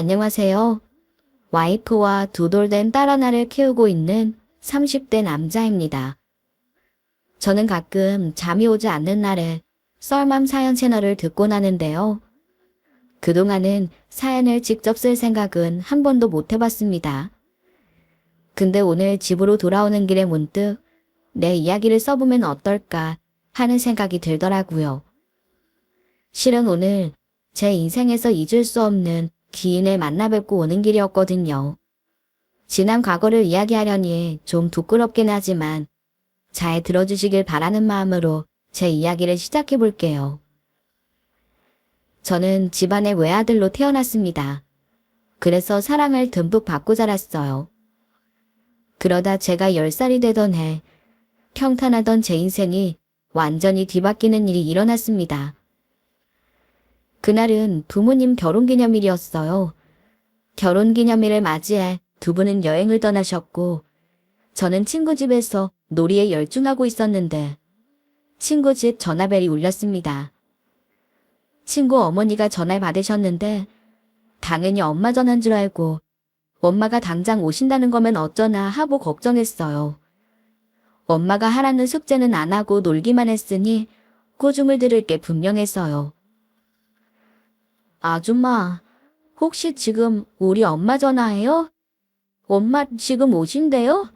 안녕하세요. 와이프와 두 돌 된 딸 하나를 키우고 있는 30대 남자입니다. 저는 가끔 잠이 오지 않는 날에 썰맘 사연 채널을 듣곤 하는데요. 그동안은 사연을 직접 쓸 생각은 한 번도 못 해봤습니다. 근데 오늘 집으로 돌아오는 길에 문득 내 이야기를 써보면 어떨까 하는 생각이 들더라고요. 실은 오늘 제 인생에서 잊을 수 없는 기인을 만나 뵙고 오는 길이었거든요. 지난 과거를 이야기하려니 좀 부끄럽긴 하지만 잘 들어주시길 바라는 마음으로 제 이야기를 시작해 볼게요. 저는 집안의 외아들로 태어났습니다. 그래서 사랑을 듬뿍 받고 자랐어요. 그러다 제가 10살이 되던 해 평탄하던 제 인생이 완전히 뒤바뀌는 일이 일어났습니다. 그날은 부모님 결혼기념일이었어요. 결혼기념일을 맞이해 두 분은 여행을 떠나셨고 저는 친구 집에서 놀이에 열중하고 있었는데 친구 집 전화벨이 울렸습니다. 친구 어머니가 전화를 받으셨는데 당연히 엄마 전화인 줄 알고 엄마가 당장 오신다는 거면 어쩌나 하고 걱정했어요. 엄마가 하라는 숙제는 안 하고 놀기만 했으니 꾸중을 들을 게 분명했어요. 아줌마, 혹시 지금 우리 엄마 전화해요? 엄마 지금 오신대요?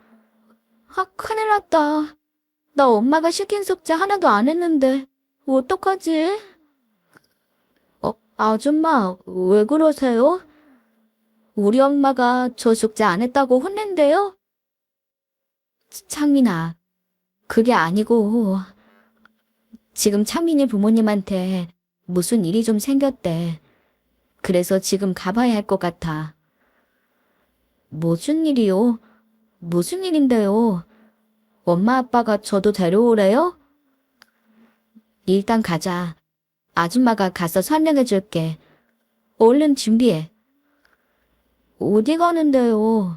아, 큰일 났다. 나 엄마가 시킨 숙제 하나도 안 했는데 어떡하지? 아줌마, 왜 그러세요? 우리 엄마가 저 숙제 안 했다고 혼낸대요? 창민아, 그게 아니고 지금 창민이 부모님한테 무슨 일이 좀 생겼대. 그래서 지금 가봐야 할 것 같아. 무슨 일이요? 무슨 일인데요? 엄마 아빠가 저도 데려오래요? 일단 가자. 아줌마가 가서 설명해 줄게. 얼른 준비해. 어디 가는데요?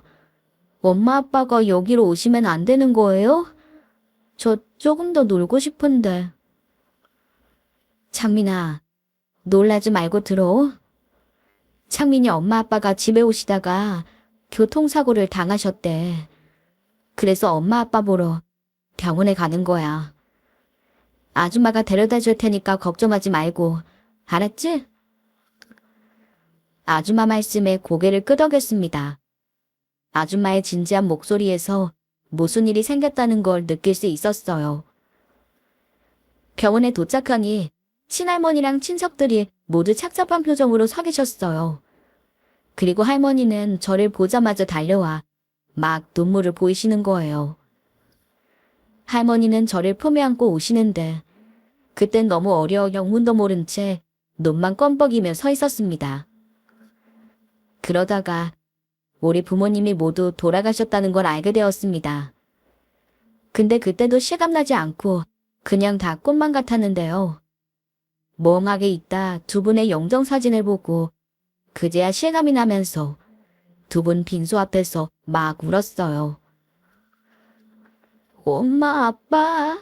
엄마 아빠가 여기로 오시면 안 되는 거예요? 저 조금 더 놀고 싶은데. 창민아, 놀라지 말고 들어. 창민이 엄마 아빠가 집에 오시다가 교통사고를 당하셨대. 그래서 엄마 아빠 보러 병원에 가는 거야. 아줌마가 데려다 줄 테니까 걱정하지 말고. 알았지? 아줌마 말씀에 고개를 끄덕였습니다. 아줌마의 진지한 목소리에서 무슨 일이 생겼다는 걸 느낄 수 있었어요. 병원에 도착하니 친할머니랑 친척들이 모두 착잡한 표정으로 서 계셨어요. 그리고 할머니는 저를 보자마자 달려와 막 눈물을 보이시는 거예요. 할머니는 저를 품에 안고 오시는데 그땐 너무 어려 영문도 모른 채 눈만 껌뻑이며 서 있었습니다. 그러다가 우리 부모님이 모두 돌아가셨다는 걸 알게 되었습니다. 근데 그때도 실감나지 않고 그냥 다 꿈만 같았는데요. 멍하게 있다 두 분의 영정사진을 보고 그제야 실감이 나면서 두 분 빈소 앞에서 막 울었어요. 엄마, 아빠,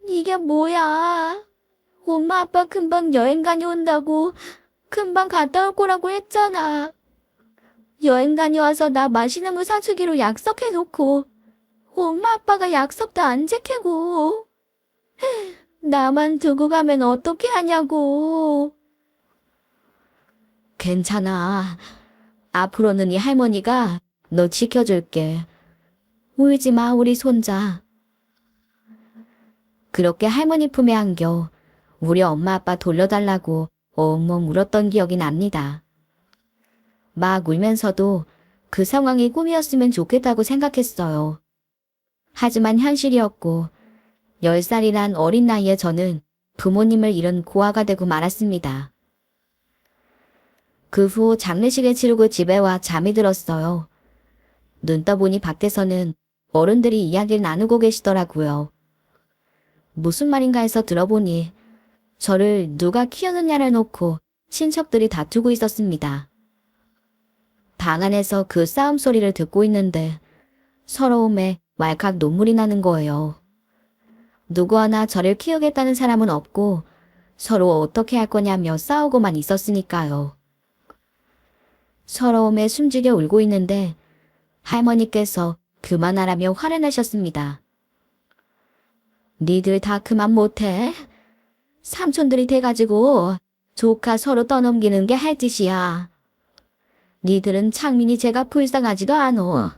이게 뭐야? 엄마, 아빠 금방 여행 다녀온다고 금방 갔다 올 거라고 했잖아. 여행 다녀와서 나 맛있는 거 사주기로 약속해놓고 엄마, 아빠가 약속도 안 지키고 나만 두고 가면 어떻게 하냐고. 괜찮아. 앞으로는 이 할머니가 너 지켜줄게. 울지 마, 우리 손자. 그렇게 할머니 품에 안겨 우리 엄마 아빠 돌려달라고 엉엉 울었던 기억이 납니다. 막 울면서도 그 상황이 꿈이었으면 좋겠다고 생각했어요. 하지만 현실이었고 10살이란 어린 나이에 저는 부모님을 잃은 고아가 되고 말았습니다. 그 후 장례식을 치르고 집에 와 잠이 들었어요. 눈 떠보니 밖에서는 어른들이 이야기를 나누고 계시더라고요. 무슨 말인가 해서 들어보니 저를 누가 키우느냐를 놓고 친척들이 다투고 있었습니다. 방 안에서 그 싸움 소리를 듣고 있는데 서러움에 왈칵 눈물이 나는 거예요. 누구 하나 저를 키우겠다는 사람은 없고 서로 어떻게 할 거냐며 싸우고만 있었으니까요. 서러움에 숨죽여 울고 있는데 할머니께서 그만하라며 화를 내셨습니다. 니들 다 그만 못해? 삼촌들이 돼가지고 조카 서로 떠넘기는 게 할 짓이야. 니들은 창민이 제가 불쌍하지도 않어.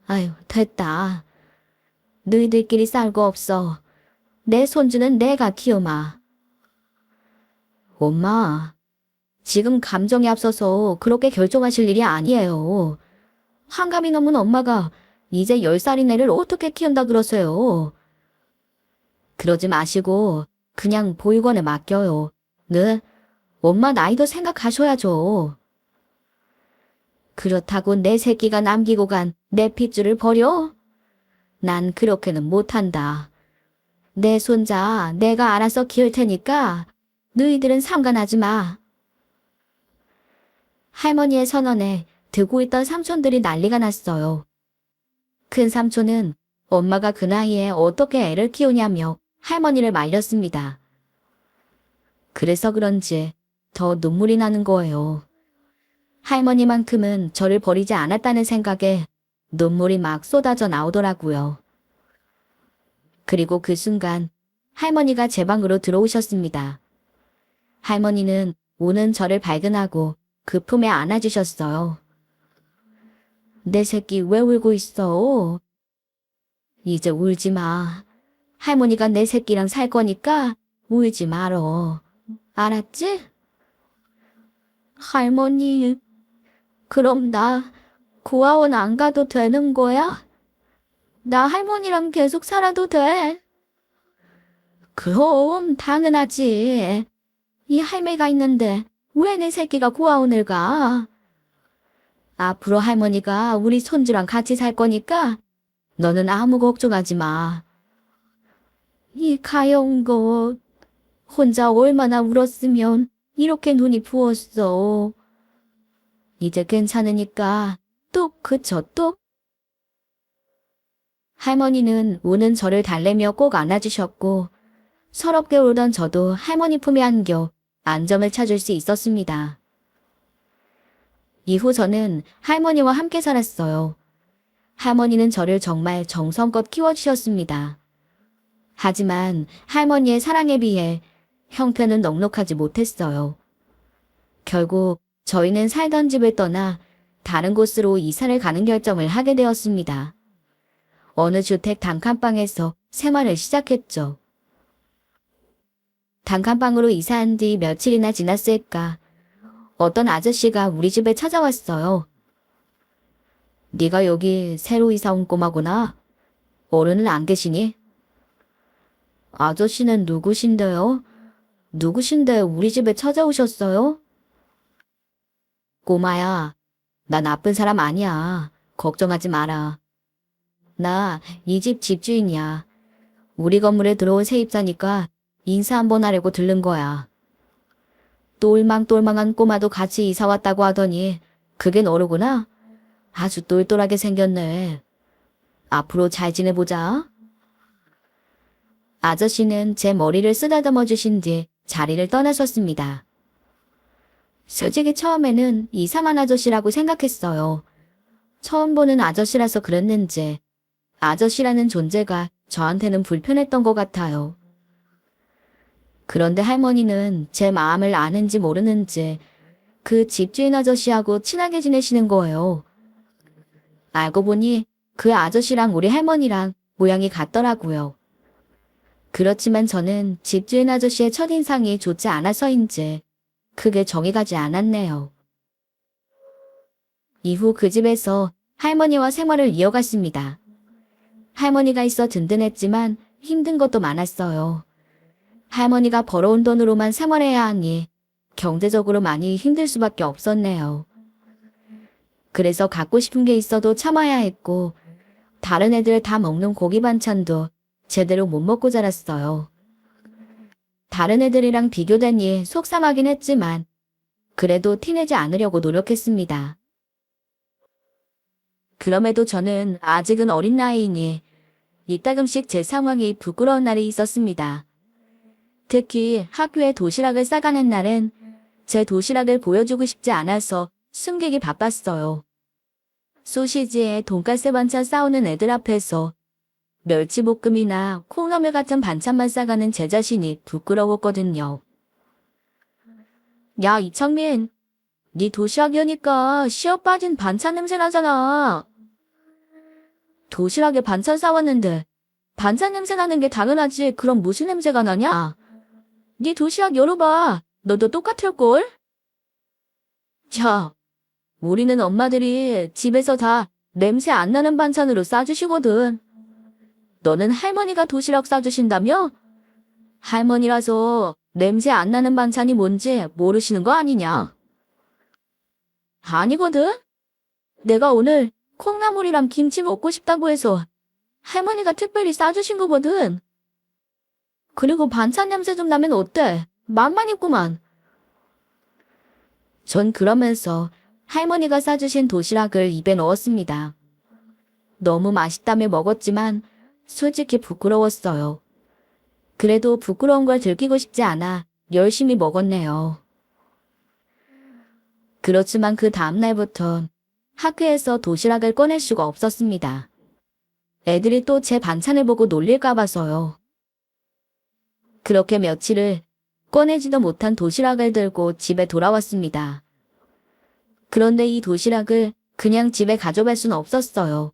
아유, 됐다. 너희들끼리 쌀고 없어. 내 손주는 내가 키우마. 엄마, 지금 감정이 앞서서 그렇게 결정하실 일이 아니에요. 한감이 넘은 엄마가 이제 10살인 애를 어떻게 키운다 그러세요? 그러지 마시고 그냥 보육원에 맡겨요. 네? 엄마 나이도 생각하셔야죠. 그렇다고 내 새끼가 남기고 간 내 핏줄을 버려? 난 그렇게는 못한다. 내 손자 내가 알아서 키울 테니까 너희들은 상관하지 마. 할머니의 선언에 듣고 있던 삼촌들이 난리가 났어요. 큰 삼촌은 엄마가 그 나이에 어떻게 애를 키우냐며 할머니를 말렸습니다. 그래서 그런지 더 눈물이 나는 거예요. 할머니만큼은 저를 버리지 않았다는 생각에 눈물이 막 쏟아져 나오더라고요. 그리고 그 순간 할머니가 제 방으로 들어오셨습니다. 할머니는 우는 저를 발견하고 그 품에 안아주셨어요. 내 새끼 왜 울고 있어? 이제 울지 마. 할머니가 내 새끼랑 살 거니까 울지 말어. 알았지? 할머니, 그럼 나 고아원 안 가도 되는 거야? 나 할머니랑 계속 살아도 돼? 그럼 당연하지. 이 할매가 있는데 왜 내 새끼가 고아원을 가? 앞으로 할머니가 우리 손주랑 같이 살 거니까 너는 아무 걱정하지 마. 이 가여운 것, 혼자 얼마나 울었으면 이렇게 눈이 부었어. 이제 괜찮으니까 뚝 그쳐 뚝. 할머니는 우는 저를 달래며 꼭 안아주셨고 서럽게 울던 저도 할머니 품에 안겨 안정을 찾을 수 있었습니다. 이후 저는 할머니와 함께 살았어요. 할머니는 저를 정말 정성껏 키워주셨습니다. 하지만 할머니의 사랑에 비해 형편은 넉넉하지 못했어요. 결국 저희는 살던 집을 떠나 다른 곳으로 이사를 가는 결정을 하게 되었습니다. 어느 주택 단칸방에서 생활을 시작했죠. 단칸방으로 이사한 뒤 며칠이나 지났을까 어떤 아저씨가 우리 집에 찾아왔어요. 네가 여기 새로 이사 온 꼬마구나. 어른은 안 계시니? 아저씨는 누구신데요? 누구신데 우리 집에 찾아오셨어요? 꼬마야, 나 나쁜 사람 아니야. 걱정하지 마라. 나 이 집 집주인이야. 우리 건물에 들어온 세입자니까 인사 한번 하려고 들른 거야. 똘망똘망한 꼬마도 같이 이사 왔다고 하더니 그게 너로구나? 아주 똘똘하게 생겼네. 앞으로 잘 지내보자. 아저씨는 제 머리를 쓰다듬어 주신 뒤 자리를 떠나셨습니다. 솔직히 처음에는 이상한 아저씨라고 생각했어요. 처음 보는 아저씨라서 그랬는지 아저씨라는 존재가 저한테는 불편했던 것 같아요. 그런데 할머니는 제 마음을 아는지 모르는지 그 집주인 아저씨하고 친하게 지내시는 거예요. 알고 보니 그 아저씨랑 우리 할머니랑 모양이 같더라고요. 그렇지만 저는 집주인 아저씨의 첫인상이 좋지 않아서인지 크게 정이 가지 않았네요. 이후 그 집에서 할머니와 생활을 이어갔습니다. 할머니가 있어 든든했지만 힘든 것도 많았어요. 할머니가 벌어온 돈으로만 생활해야 하니 경제적으로 많이 힘들 수밖에 없었네요. 그래서 갖고 싶은 게 있어도 참아야 했고 다른 애들 다 먹는 고기 반찬도 제대로 못 먹고 자랐어요. 다른 애들이랑 비교되니 속상하긴 했지만 그래도 티내지 않으려고 노력했습니다. 그럼에도 저는 아직은 어린 나이이니 이따금씩 제 상황이 부끄러운 날이 있었습니다. 특히 학교에 도시락을 싸가는 날엔 제 도시락을 보여주고 싶지 않아서 숨기기 바빴어요. 소시지에 돈가스 반찬 싸우는 애들 앞에서 멸치볶음이나 콩나물 같은 반찬만 싸가는 제 자신이 부끄러웠거든요. 야, 이창민, 네 도시락이니까 씨어 빠진 반찬 냄새 나잖아. 도시락에 반찬 싸왔는데 반찬 냄새 나는 게 당연하지. 그럼 무슨 냄새가 나냐? 네 도시락 열어봐. 너도 똑같을걸? 야, 우리는 엄마들이 집에서 다 냄새 안 나는 반찬으로 싸주시거든. 너는 할머니가 도시락 싸주신다며? 할머니라서 냄새 안 나는 반찬이 뭔지 모르시는 거 아니냐? 아니거든? 내가 오늘 콩나물이랑 김치 먹고 싶다고 해서 할머니가 특별히 싸주신 거거든. 그리고 반찬 냄새 좀 나면 어때? 맘만 있구만. 전 그러면서 할머니가 싸주신 도시락을 입에 넣었습니다. 너무 맛있다며 먹었지만 솔직히 부끄러웠어요. 그래도 부끄러운 걸 들키고 싶지 않아 열심히 먹었네요. 그렇지만 그 다음날부터 학교에서 도시락을 꺼낼 수가 없었습니다. 애들이 또 제 반찬을 보고 놀릴까 봐서요. 그렇게 며칠을 꺼내지도 못한 도시락을 들고 집에 돌아왔습니다. 그런데 이 도시락을 그냥 집에 가져갈 수는 없었어요.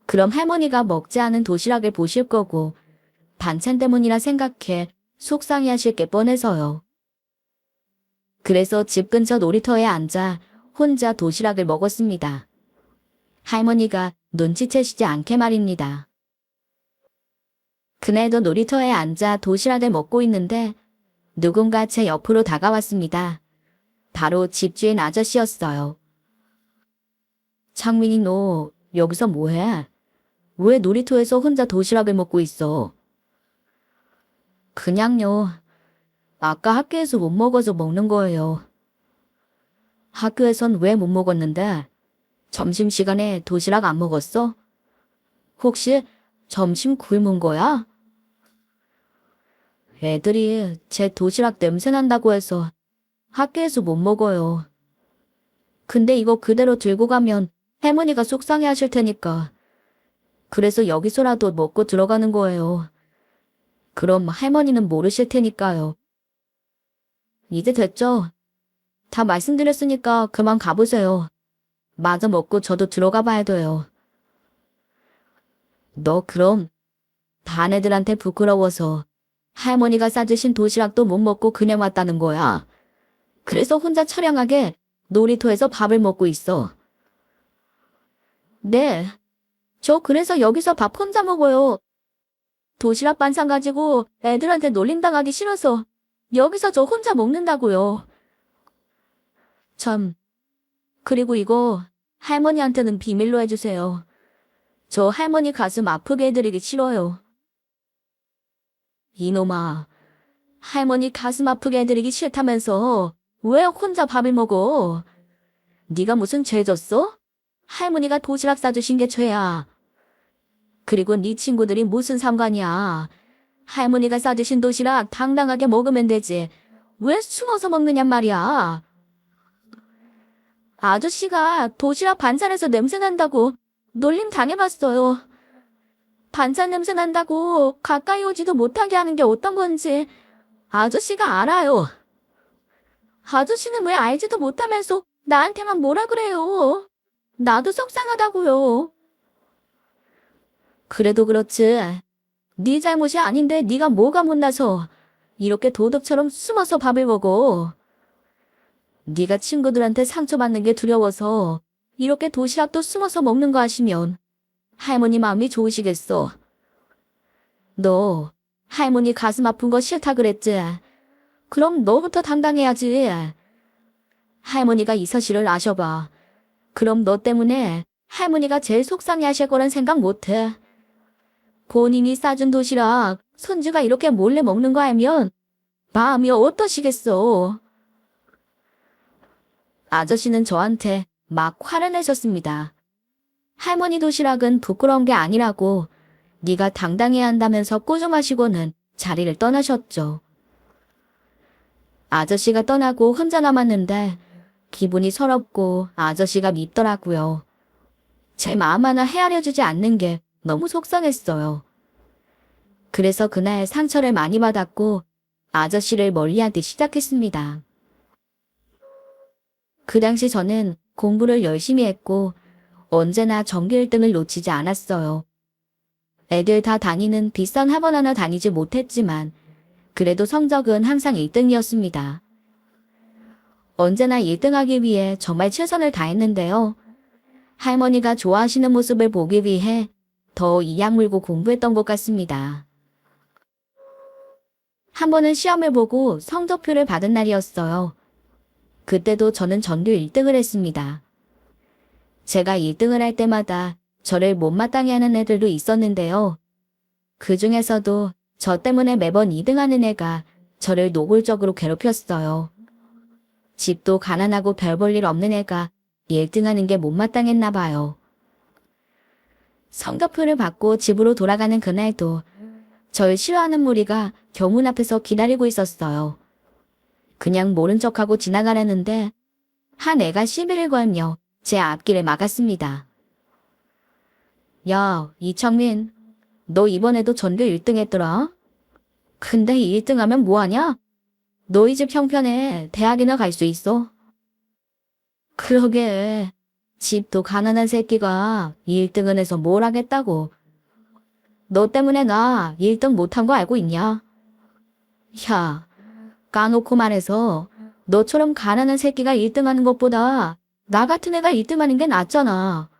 그럼 할머니가 먹지 않은 도시락을 보실 거고 반찬 때문이라 생각해 속상해하실 게 뻔해서요. 그래서 집 근처 놀이터에 앉아 혼자 도시락을 먹었습니다. 할머니가 눈치채시지 않게 말입니다. 그날도 놀이터에 앉아 도시락을 먹고 있는데 누군가 제 옆으로 다가왔습니다. 바로 집주인 아저씨였어요. 창민이, 너 여기서 뭐해? 왜 놀이터에서 혼자 도시락을 먹고 있어? 그냥요. 아까 학교에서 못 먹어서 먹는 거예요. 학교에선 왜 못 먹었는데? 점심시간에 도시락 안 먹었어? 혹시 점심 굶은 거야? 애들이 제 도시락 냄새 난다고 해서 학교에서 못 먹어요. 근데 이거 그대로 들고 가면 할머니가 속상해 하실 테니까. 그래서 여기서라도 먹고 들어가는 거예요. 그럼 할머니는 모르실 테니까요. 이제 됐죠? 다 말씀드렸으니까 그만 가보세요. 마저 먹고 저도 들어가 봐야 돼요. 너 그럼 반 애들한테 부끄러워서 할머니가 싸주신 도시락도 못 먹고 그냥 왔다는 거야. 그래서 혼자 처량하게 놀이터에서 밥을 먹고 있어. 네, 저 그래서 여기서 밥 혼자 먹어요. 도시락 반찬 가지고 애들한테 놀림당하기 싫어서 여기서 저 혼자 먹는다고요. 참, 그리고 이거 할머니한테는 비밀로 해주세요. 저 할머니 가슴 아프게 해드리기 싫어요. 이놈아, 할머니 가슴 아프게 해드리기 싫다면서 왜 혼자 밥을 먹어? 네가 무슨 죄 졌어? 할머니가 도시락 싸주신 게 죄야. 그리고 네 친구들이 무슨 상관이야. 할머니가 싸주신 도시락 당당하게 먹으면 되지. 왜 숨어서 먹느냔 말이야. 아저씨가 도시락 반찬에서 냄새 난다고 놀림 당해봤어요. 반찬 냄새 난다고 가까이 오지도 못하게 하는 게 어떤 건지 아저씨가 알아요. 아저씨는 왜 알지도 못하면서 나한테만 뭐라 그래요. 나도 속상하다고요. 그래도 그렇지. 네 잘못이 아닌데 네가 뭐가 못나서 이렇게 도둑처럼 숨어서 밥을 먹어. 네가 친구들한테 상처받는 게 두려워서 이렇게 도시락도 숨어서 먹는 거 아시면 할머니 마음이 좋으시겠어. 너 할머니 가슴 아픈 거 싫다 그랬지? 그럼 너부터 당당해야지. 할머니가 이 사실을 아셔봐. 그럼 너 때문에 할머니가 제일 속상해 하실 거란 생각 못해. 본인이 싸준 도시락 손주가 이렇게 몰래 먹는 거 알면 마음이 어떠시겠어. 아저씨는 저한테 막 화를 내셨습니다. 할머니 도시락은 부끄러운 게 아니라고 네가 당당해야 한다면서 꼬셔마시고는 자리를 떠나셨죠. 아저씨가 떠나고 혼자 남았는데 기분이 서럽고 아저씨가 밉더라고요. 제 마음 하나 헤아려주지 않는 게 너무 속상했어요. 그래서 그날 상처를 많이 받았고 아저씨를 멀리하기 시작했습니다. 그 당시 저는 공부를 열심히 했고 언제나 전교 1등을 놓치지 않았어요. 애들 다 다니는 비싼 학원 하나 다니지 못했지만 그래도 성적은 항상 1등이었습니다. 언제나 1등하기 위해 정말 최선을 다했는데요. 할머니가 좋아하시는 모습을 보기 위해 더 이악 물고 공부했던 것 같습니다. 한 번은 시험을 보고 성적표를 받은 날이었어요. 그때도 저는 전교 1등을 했습니다. 제가 1등을 할 때마다 저를 못마땅해 하는 애들도 있었는데요. 그 중에서도 저 때문에 매번 2등하는 애가 저를 노골적으로 괴롭혔어요. 집도 가난하고 별 볼 일 없는 애가 1등하는 게 못마땅했나 봐요. 성적표를 받고 집으로 돌아가는 그날도 절 싫어하는 무리가 교문 앞에서 기다리고 있었어요. 그냥 모른 척하고 지나가려는데 한 애가 시비를 걸며 제 앞길을 막았습니다. 야, 이창민, 너 이번에도 전교 1등 했더라? 근데 1등 하면 뭐하냐? 너희 집 형편에 대학이나 갈 수 있어? 그러게, 집도 가난한 새끼가 1등을 해서 뭘 하겠다고. 너 때문에 나 1등 못한 거 알고 있냐? 야, 까놓고 말해서 너처럼 가난한 새끼가 1등 하는 것보다 나 같은 애가 1등 하는 게 낫잖아.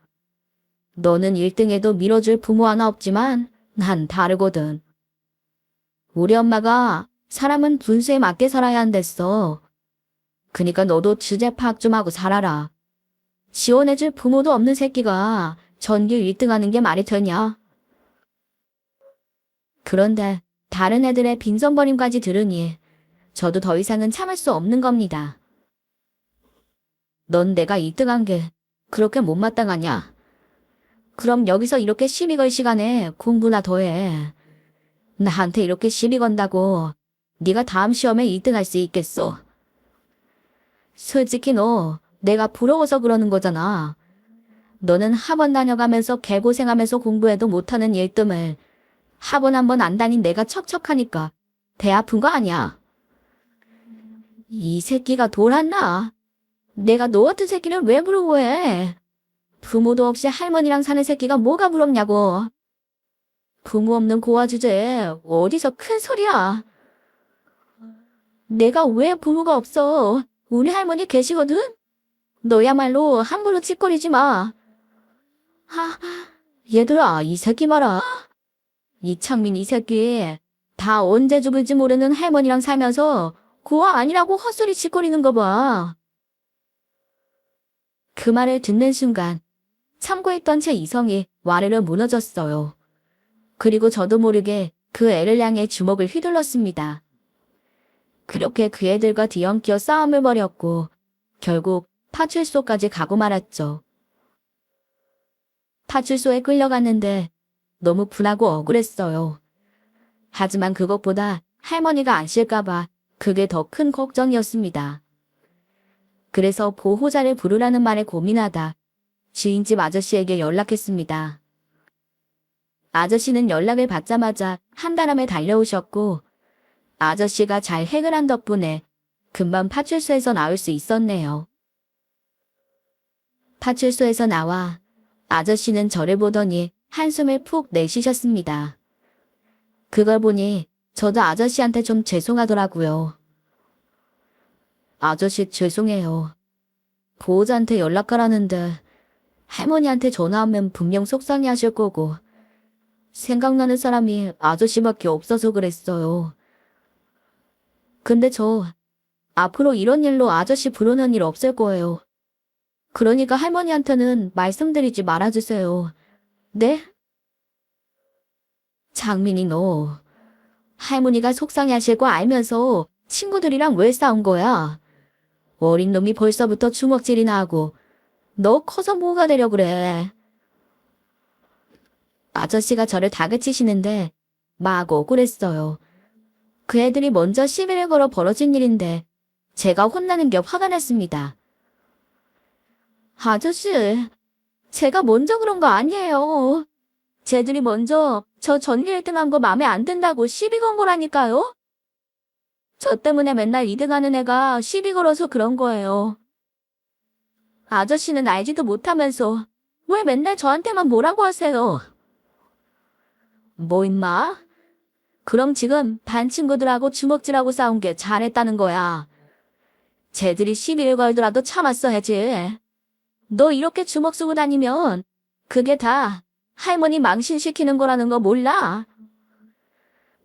너는 1등해도 밀어줄 부모 하나 없지만 난 다르거든. 우리 엄마가 사람은 분수에 맞게 살아야 한댔어. 그니까 너도 주제 파악 좀 하고 살아라. 지원해줄 부모도 없는 새끼가 전교 1등 하는 게 말이 되냐? 그런데 다른 애들의 빈정거림까지 들으니 저도 더 이상은 참을 수 없는 겁니다. 넌 내가 1등한 게 그렇게 못마땅하냐? 그럼 여기서 이렇게 시비 걸 시간에 공부나 더 해. 나한테 이렇게 시비 건다고 네가 다음 시험에 1등할 수 있겠어? 솔직히 너 내가 부러워서 그러는 거잖아. 너는 학원 다녀가면서 개고생하면서 공부해도 못하는 1등을 학원 한 번 안 다닌 내가 척척하니까 배 아픈 거 아니야? 이 새끼가 돌았나? 내가 너 같은 새끼를 왜 부러워해? 부모도 없이 할머니랑 사는 새끼가 뭐가 부럽냐고. 부모 없는 고아 주제에 어디서 큰 소리야. 내가 왜 부모가 없어? 우리 할머니 계시거든? 너야말로 함부로 찌꺼리지 마. 하, 얘들아, 이 새끼 봐라. 이창민 이 새끼 다 언제 죽을지 모르는 할머니랑 살면서 고아 아니라고 헛소리 짓거리는 거 봐. 그 말을 듣는 순간 참고했던 제 이성이 와르르 무너졌어요. 그리고 저도 모르게 그 애를 향해 주먹을 휘둘렀습니다. 그렇게 그 애들과 뒤엉켜 싸움을 벌였고 결국 파출소까지 가고 말았죠. 파출소에 끌려갔는데 너무 분하고 억울했어요. 하지만 그것보다 할머니가 안 쉴까봐 그게 더 큰 걱정이었습니다. 그래서 보호자를 부르라는 말에 고민하다 주인집 아저씨에게 연락했습니다. 아저씨는 연락을 받자마자 한달음에 달려오셨고 아저씨가 잘 해결한 덕분에 금방 파출소에서 나올 수 있었네요. 파출소에서 나와 아저씨는 저를 보더니 한숨을 푹 내쉬셨습니다. 그걸 보니 저도 아저씨한테 좀 죄송하더라고요. 아저씨 죄송해요. 보호자한테 연락하라는데 할머니한테 전화하면 분명 속상해 하실 거고 생각나는 사람이 아저씨밖에 없어서 그랬어요. 근데 저 앞으로 이런 일로 아저씨 부르는 일 없을 거예요. 그러니까 할머니한테는 말씀드리지 말아주세요. 네? 장민이 너 할머니가 속상해 하실 거 알면서 친구들이랑 왜 싸운 거야? 어린 놈이 벌써부터 주먹질이나 하고 너 커서 뭐가 되려 그래? 아저씨가 저를 다그치시는데 막 억울했어요. 그 애들이 먼저 시비를 걸어 벌어진 일인데 제가 혼나는 게 화가 났습니다. 아저씨, 제가 먼저 그런 거 아니에요. 쟤들이 먼저 저 전교 1등 한 거 맘에 안 든다고 시비 건 거라니까요? 저 때문에 맨날 2등 하는 애가 시비 걸어서 그런 거예요. 아저씨는 알지도 못하면서 왜 맨날 저한테만 뭐라고 하세요? 뭐 임마? 그럼 지금 반 친구들하고 주먹질하고 싸운 게 잘했다는 거야. 쟤들이 시비를 걸더라도 참았어야지. 너 이렇게 주먹 쓰고 다니면 그게 다 할머니 망신시키는 거라는 거 몰라?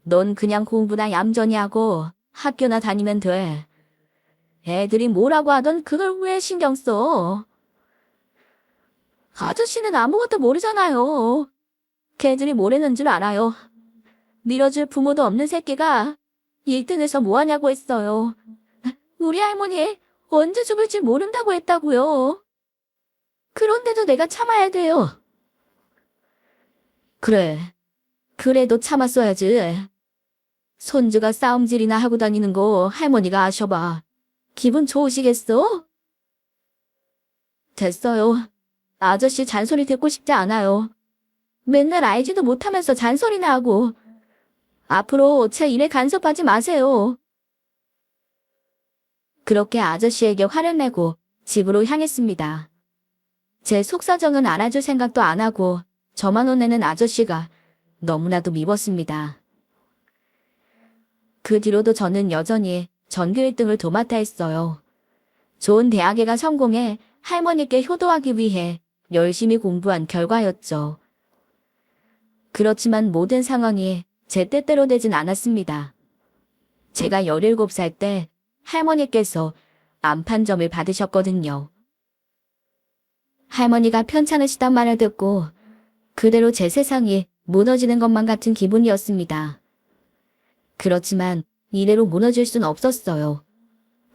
넌 그냥 공부나 얌전히 하고 학교나 다니면 돼. 애들이 뭐라고 하던 그걸 왜 신경 써? 아저씨는 아무것도 모르잖아요. 걔들이 뭐라는 줄 알아요. 밀어줄 부모도 없는 새끼가 1등에서 뭐 하냐고 했어요. 우리 할머니 언제 죽을지 모른다고 했다고요. 그런데도 내가 참아야 돼요. 그래. 그래도 참았어야지. 손주가 싸움질이나 하고 다니는 거 할머니가 아셔봐. 기분 좋으시겠어? 됐어요. 아저씨 잔소리 듣고 싶지 않아요. 맨날 알지도 못하면서 잔소리나 하고. 앞으로 제 일에 간섭하지 마세요. 그렇게 아저씨에게 화를 내고 집으로 향했습니다. 제 속사정은 알아줄 생각도 안 하고 저만 혼내는 아저씨가 너무나도 미웠습니다. 그 뒤로도 저는 여전히 전교 1등을 도맡아 했어요. 좋은 대학에 가 성공해 할머니께 효도하기 위해 열심히 공부한 결과였죠. 그렇지만 모든 상황이 제 뜻대로 되진 않았습니다. 제가 17살 때 할머니께서 암판점을 받으셨거든요. 할머니가 편찮으시단 말을 듣고 그대로 제 세상이 무너지는 것만 같은 기분이었습니다. 그렇지만 이대로 무너질 순 없었어요.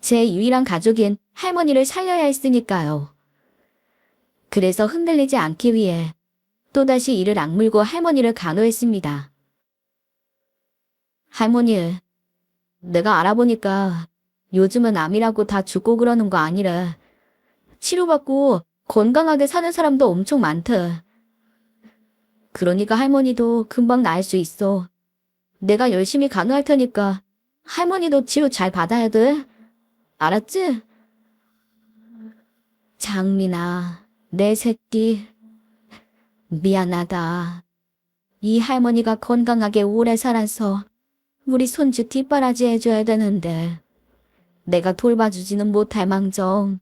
제 유일한 가족인 할머니를 살려야 했으니까요. 그래서 흔들리지 않기 위해 또다시 이를 악물고 할머니를 간호했습니다. 할머니, 내가 알아보니까 요즘은 암이라고 다 죽고 그러는 거 아니래. 치료받고 건강하게 사는 사람도 엄청 많대. 그러니까 할머니도 금방 나을 수 있어. 내가 열심히 간호할 테니까 할머니도 치료 잘 받아야 돼. 알았지? 장민아, 내 새끼. 미안하다. 이 할머니가 건강하게 오래 살아서 우리 손주 뒷바라지 해줘야 되는데 내가 돌봐주지는 못할 망정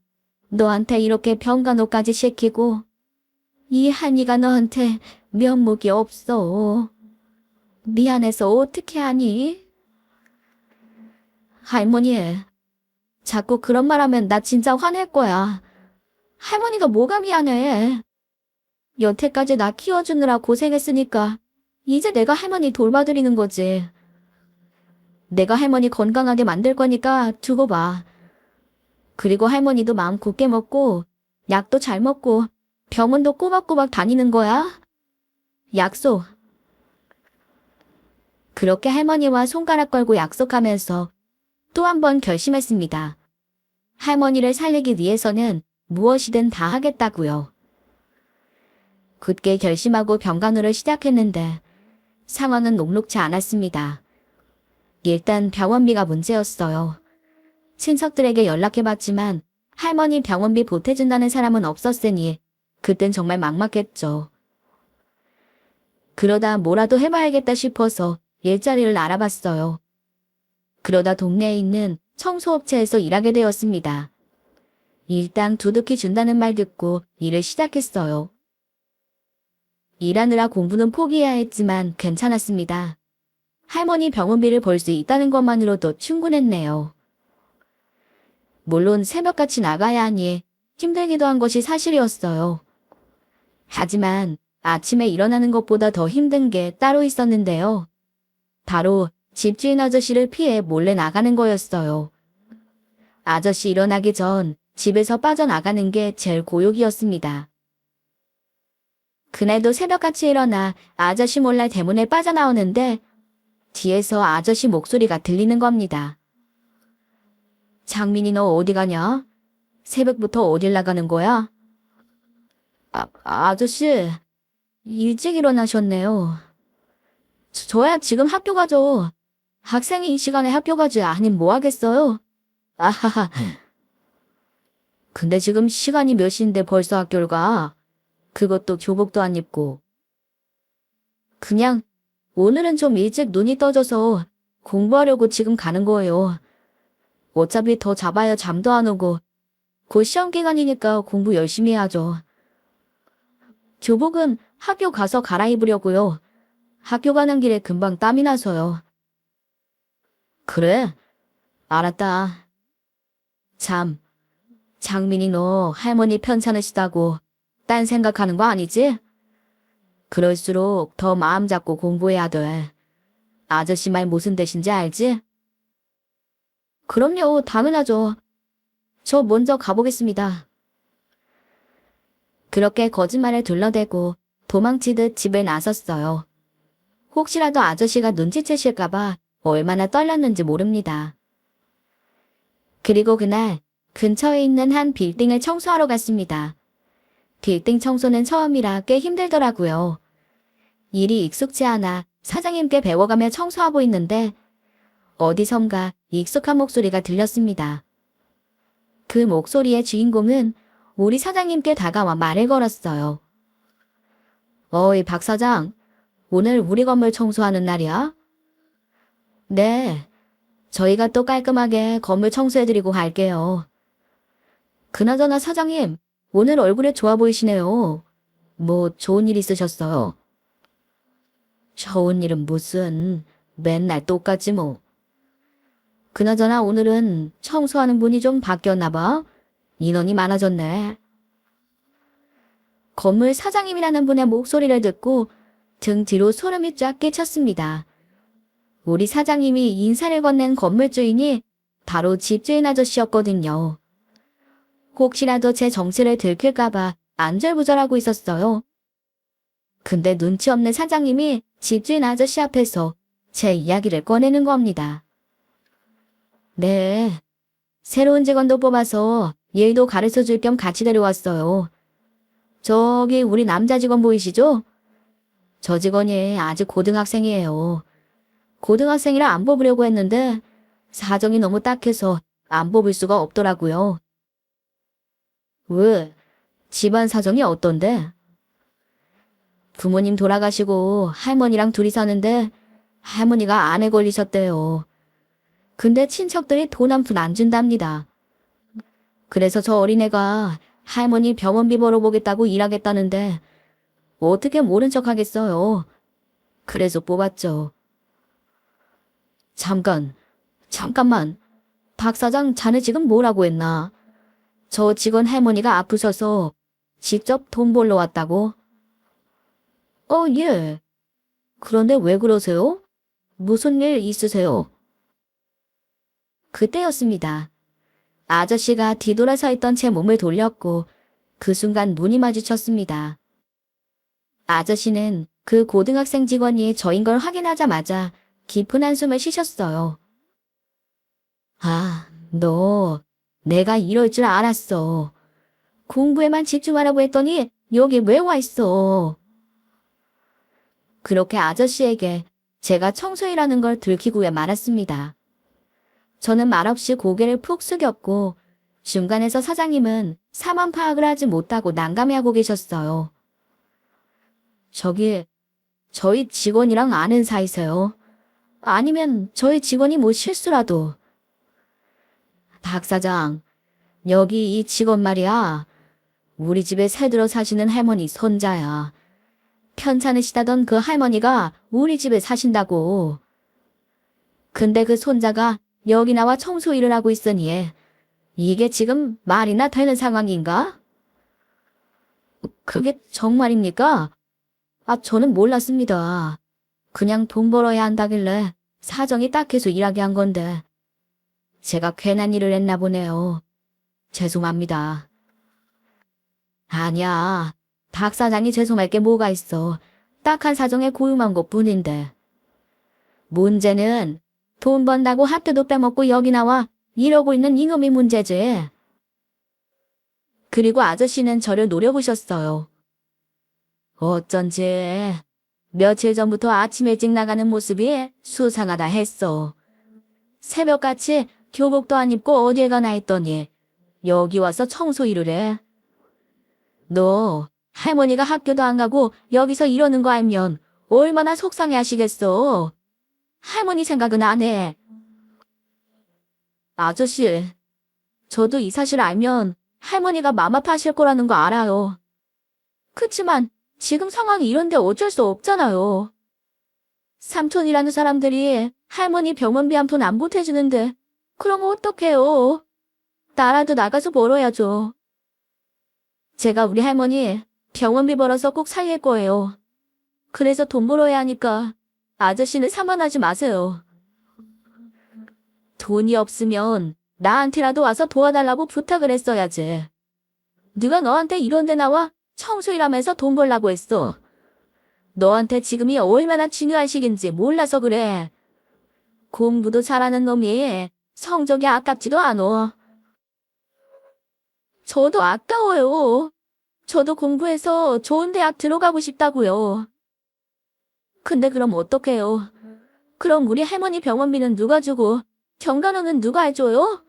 너한테 이렇게 병간호까지 시키고 이 한이가 너한테 면목이 없어. 미안해서 어떻게 하니? 할머니, 자꾸 그런 말 하면 나 진짜 화낼 거야. 할머니가 뭐가 미안해. 여태까지 나 키워주느라 고생했으니까 이제 내가 할머니 돌봐드리는 거지. 내가 할머니 건강하게 만들 거니까 두고 봐. 그리고 할머니도 마음 굳게 먹고 약도 잘 먹고 병원도 꼬박꼬박 다니는 거야. 약속. 그렇게 할머니와 손가락 걸고 약속하면서 또 한 번 결심했습니다. 할머니를 살리기 위해서는 무엇이든 다 하겠다고요. 굳게 결심하고 병간호를 시작했는데 상황은 녹록지 않았습니다. 일단 병원비가 문제였어요. 친척들에게 연락해봤지만 할머니 병원비 보태준다는 사람은 없었으니 그땐 정말 막막했죠. 그러다 뭐라도 해봐야겠다 싶어서 일자리를 알아봤어요. 그러다 동네에 있는 청소업체에서 일하게 되었습니다. 일당 두둑히 준다는 말 듣고 일을 시작했어요. 일하느라 공부는 포기해야 했지만 괜찮았습니다. 할머니 병원비를 벌 수 있다는 것만으로도 충분했네요. 물론 새벽같이 나가야 하니 힘들기도 한 것이 사실이었어요. 하지만 아침에 일어나는 것보다 더 힘든 게 따로 있었는데요. 바로 집주인 아저씨를 피해 몰래 나가는 거였어요. 아저씨 일어나기 전 집에서 빠져나가는 게 제일 고역이었습니다. 그날도 새벽같이 일어나 아저씨 몰래 대문에 빠져나오는데 뒤에서 아저씨 목소리가 들리는 겁니다. 장민이 너 어디 가냐? 새벽부터 어딜 나가는 거야? 아저씨, 일찍 일어나셨네요. 저야 지금 학교 가죠. 학생이 이 시간에 학교 가지 아님 뭐 하겠어요? 아하하. 근데 지금 시간이 몇 시인데 벌써 학교를 가? 그것도 교복도 안 입고. 그냥 오늘은 좀 일찍 눈이 떠져서 공부하려고 지금 가는 거예요. 어차피 더 자봐야 잠도 안 오고 곧 시험 기간이니까 공부 열심히 해야죠. 교복은 학교 가서 갈아입으려고요. 학교 가는 길에 금방 땀이 나서요. 그래? 알았다. 참, 장민이 너 할머니 편찮으시다고 딴 생각하는 거 아니지? 그럴수록 더 마음 잡고 공부해야 돼. 아저씨 말 무슨 뜻인지 알지? 그럼요, 당연하죠. 저 먼저 가보겠습니다. 그렇게 거짓말을 둘러대고 도망치듯 집을 나섰어요. 혹시라도 아저씨가 눈치채실까봐 얼마나 떨렸는지 모릅니다. 그리고 그날 근처에 있는 한 빌딩을 청소하러 갔습니다. 빌딩 청소는 처음이라 꽤 힘들더라고요. 일이 익숙지 않아 사장님께 배워가며 청소하고 있는데 어디선가 익숙한 목소리가 들렸습니다. 그 목소리의 주인공은 우리 사장님께 다가와 말을 걸었어요. 어이 박 사장, 오늘 우리 건물 청소하는 날이야? 네, 저희가 또 깔끔하게 건물 청소해드리고 갈게요. 그나저나 사장님, 오늘 얼굴에 좋아 보이시네요. 뭐 좋은 일 있으셨어요? 좋은 일은 무슨, 맨날 똑같지 뭐. 그나저나 오늘은 청소하는 분이 좀 바뀌었나 봐. 인원이 많아졌네. 건물 사장님이라는 분의 목소리를 듣고 등 뒤로 소름이 쫙 끼쳤습니다. 우리 사장님이 인사를 건넨 건물 주인이 바로 집주인 아저씨였거든요. 혹시라도 제 정체를 들킬까봐 안절부절하고 있었어요. 근데 눈치 없는 사장님이 집주인 아저씨 앞에서 제 이야기를 꺼내는 겁니다. 네, 새로운 직원도 뽑아서 일도 가르쳐줄 겸 같이 데려왔어요. 저기 우리 남자 직원 보이시죠? 저 직원이 아직 고등학생이에요. 고등학생이라 안 뽑으려고 했는데 사정이 너무 딱해서 안 뽑을 수가 없더라고요. 왜? 집안 사정이 어떤데? 부모님 돌아가시고 할머니랑 둘이 사는데 할머니가 암에 걸리셨대요. 근데 친척들이 돈 한 푼 안 준답니다. 그래서 저 어린애가 할머니 병원비 벌어보겠다고 일하겠다는데 어떻게 모른 척 하겠어요. 그래서 뽑았죠. 잠깐만. 박 사장 자네 지금 뭐라고 했나? 저 직원 할머니가 아프셔서 직접 돈 벌러 왔다고? 예. 그런데 왜 그러세요? 무슨 일 있으세요? 그때였습니다. 아저씨가 뒤돌아서 있던 제 몸을 돌렸고 그 순간 눈이 마주쳤습니다. 아저씨는 그 고등학생 직원이 저인 걸 확인하자마자 깊은 한숨을 쉬셨어요. 아, 너 내가 이럴 줄 알았어. 공부에만 집중하라고 했더니 여기 왜 와 있어? 그렇게 아저씨에게 제가 청소이라는 걸 들키고야 말았습니다. 저는 말없이 고개를 푹 숙였고 중간에서 사장님은 사만 파악을 하지 못하고 난감해하고 계셨어요. 저희 직원이랑 아는 사이세요? 아니면 저희 직원이 뭐 실수라도. 박 사장, 여기 이 직원 말이야. 우리 집에 새들어 사시는 할머니 손자야. 편찮으시다던 그 할머니가 우리 집에 사신다고. 근데 그 손자가 여기 나와 청소 일을 하고 있으니 이게 지금 말이나 되는 상황인가? 그게 정말입니까? 저는 몰랐습니다. 그냥 돈 벌어야 한다길래 사정이 딱해서 일하게 한 건데 제가 괜한 일을 했나 보네요. 죄송합니다. 아니야. 박 사장이 죄송할 게 뭐가 있어. 딱한 사정에 고용한 것뿐인데. 문제는 돈 번다고 학교도 빼먹고 여기 나와 이러고 있는 이놈이 문제지. 그리고 아저씨는 저를 노려보셨어요. 어쩐지 며칠 전부터 아침 일찍 나가는 모습이 수상하다 했어. 새벽같이 교복도 안 입고 어딜 가나 했더니 여기 와서 청소 일을 해. 너 할머니가 학교도 안 가고 여기서 이러는 거 알면 얼마나 속상해 하시겠어. 할머니 생각은 안 해. 아저씨, 저도 이 사실 알면 할머니가 맘 아파하실 거라는 거 알아요. 그치만 지금 상황이 이런데 어쩔 수 없잖아요. 삼촌이라는 사람들이 할머니 병원비 한 푼 안 보태주는데 그럼 어떡해요? 나라도 나가서 벌어야죠. 제가 우리 할머니 병원비 벌어서 꼭 살릴 거예요. 그래서 돈 벌어야 하니까 아저씨는 사만하지 마세요. 돈이 없으면 나한테라도 와서 도와달라고 부탁을 했어야지. 누가 너한테 이런 데 나와 청소일하면서 돈 벌라고 했어. 너한테 지금이 얼마나 중요한 시기인지 몰라서 그래. 공부도 잘하는 놈이 성적이 아깝지도 않어. 저도 아까워요. 저도 공부해서 좋은 대학 들어가고 싶다고요. 근데 그럼 어떡해요? 그럼 우리 할머니 병원비는 누가 주고 경간호는 누가 해줘요?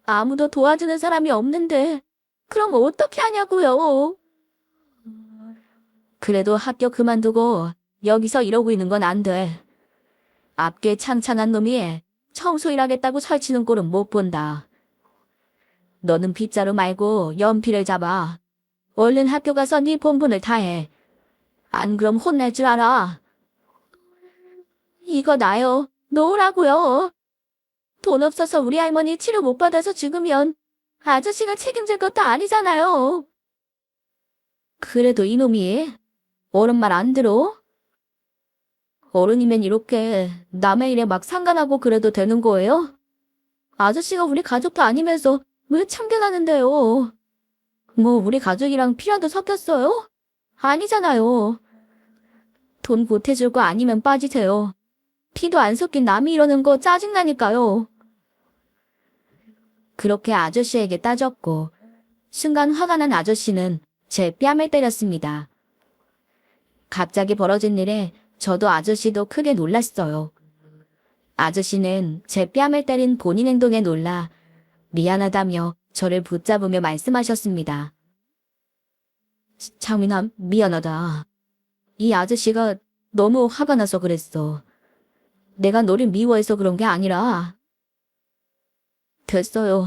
아무도 도와주는 사람이 없는데 그럼 어떻게 하냐고요? 그래도 학교 그만두고 여기서 이러고 있는 건 안 돼. 앞뒤 창창한 놈이 청소일 하겠다고 설치는 꼴은 못 본다. 너는 빗자루 말고 연필을 잡아. 얼른 학교 가서 네 본분을 다해. 안 그럼 혼낼 줄 알아. 이거 나요. 놓으라고요. 돈 없어서 우리 할머니 치료 못 받아서 죽으면 아저씨가 책임질 것도 아니잖아요. 그래도 이놈이 어른 말 안 들어? 어른이면 이렇게 남의 일에 막 상관하고 그래도 되는 거예요? 아저씨가 우리 가족도 아니면서 왜 참견하는데요? 뭐 우리 가족이랑 피라도 섞였어요? 아니잖아요. 돈 보태줄 거 아니면 빠지세요. 피도 안 섞인 남이 이러는 거 짜증나니까요. 그렇게 아저씨에게 따졌고 순간 화가 난 아저씨는 제 뺨을 때렸습니다. 갑자기 벌어진 일에 저도 아저씨도 크게 놀랐어요. 아저씨는 제 뺨을 때린 본인 행동에 놀라 미안하다며 저를 붙잡으며 말씀하셨습니다. 창민아, 미안하다. 이 아저씨가 너무 화가 나서 그랬어. 내가 너를 미워해서 그런 게 아니라. 됐어요.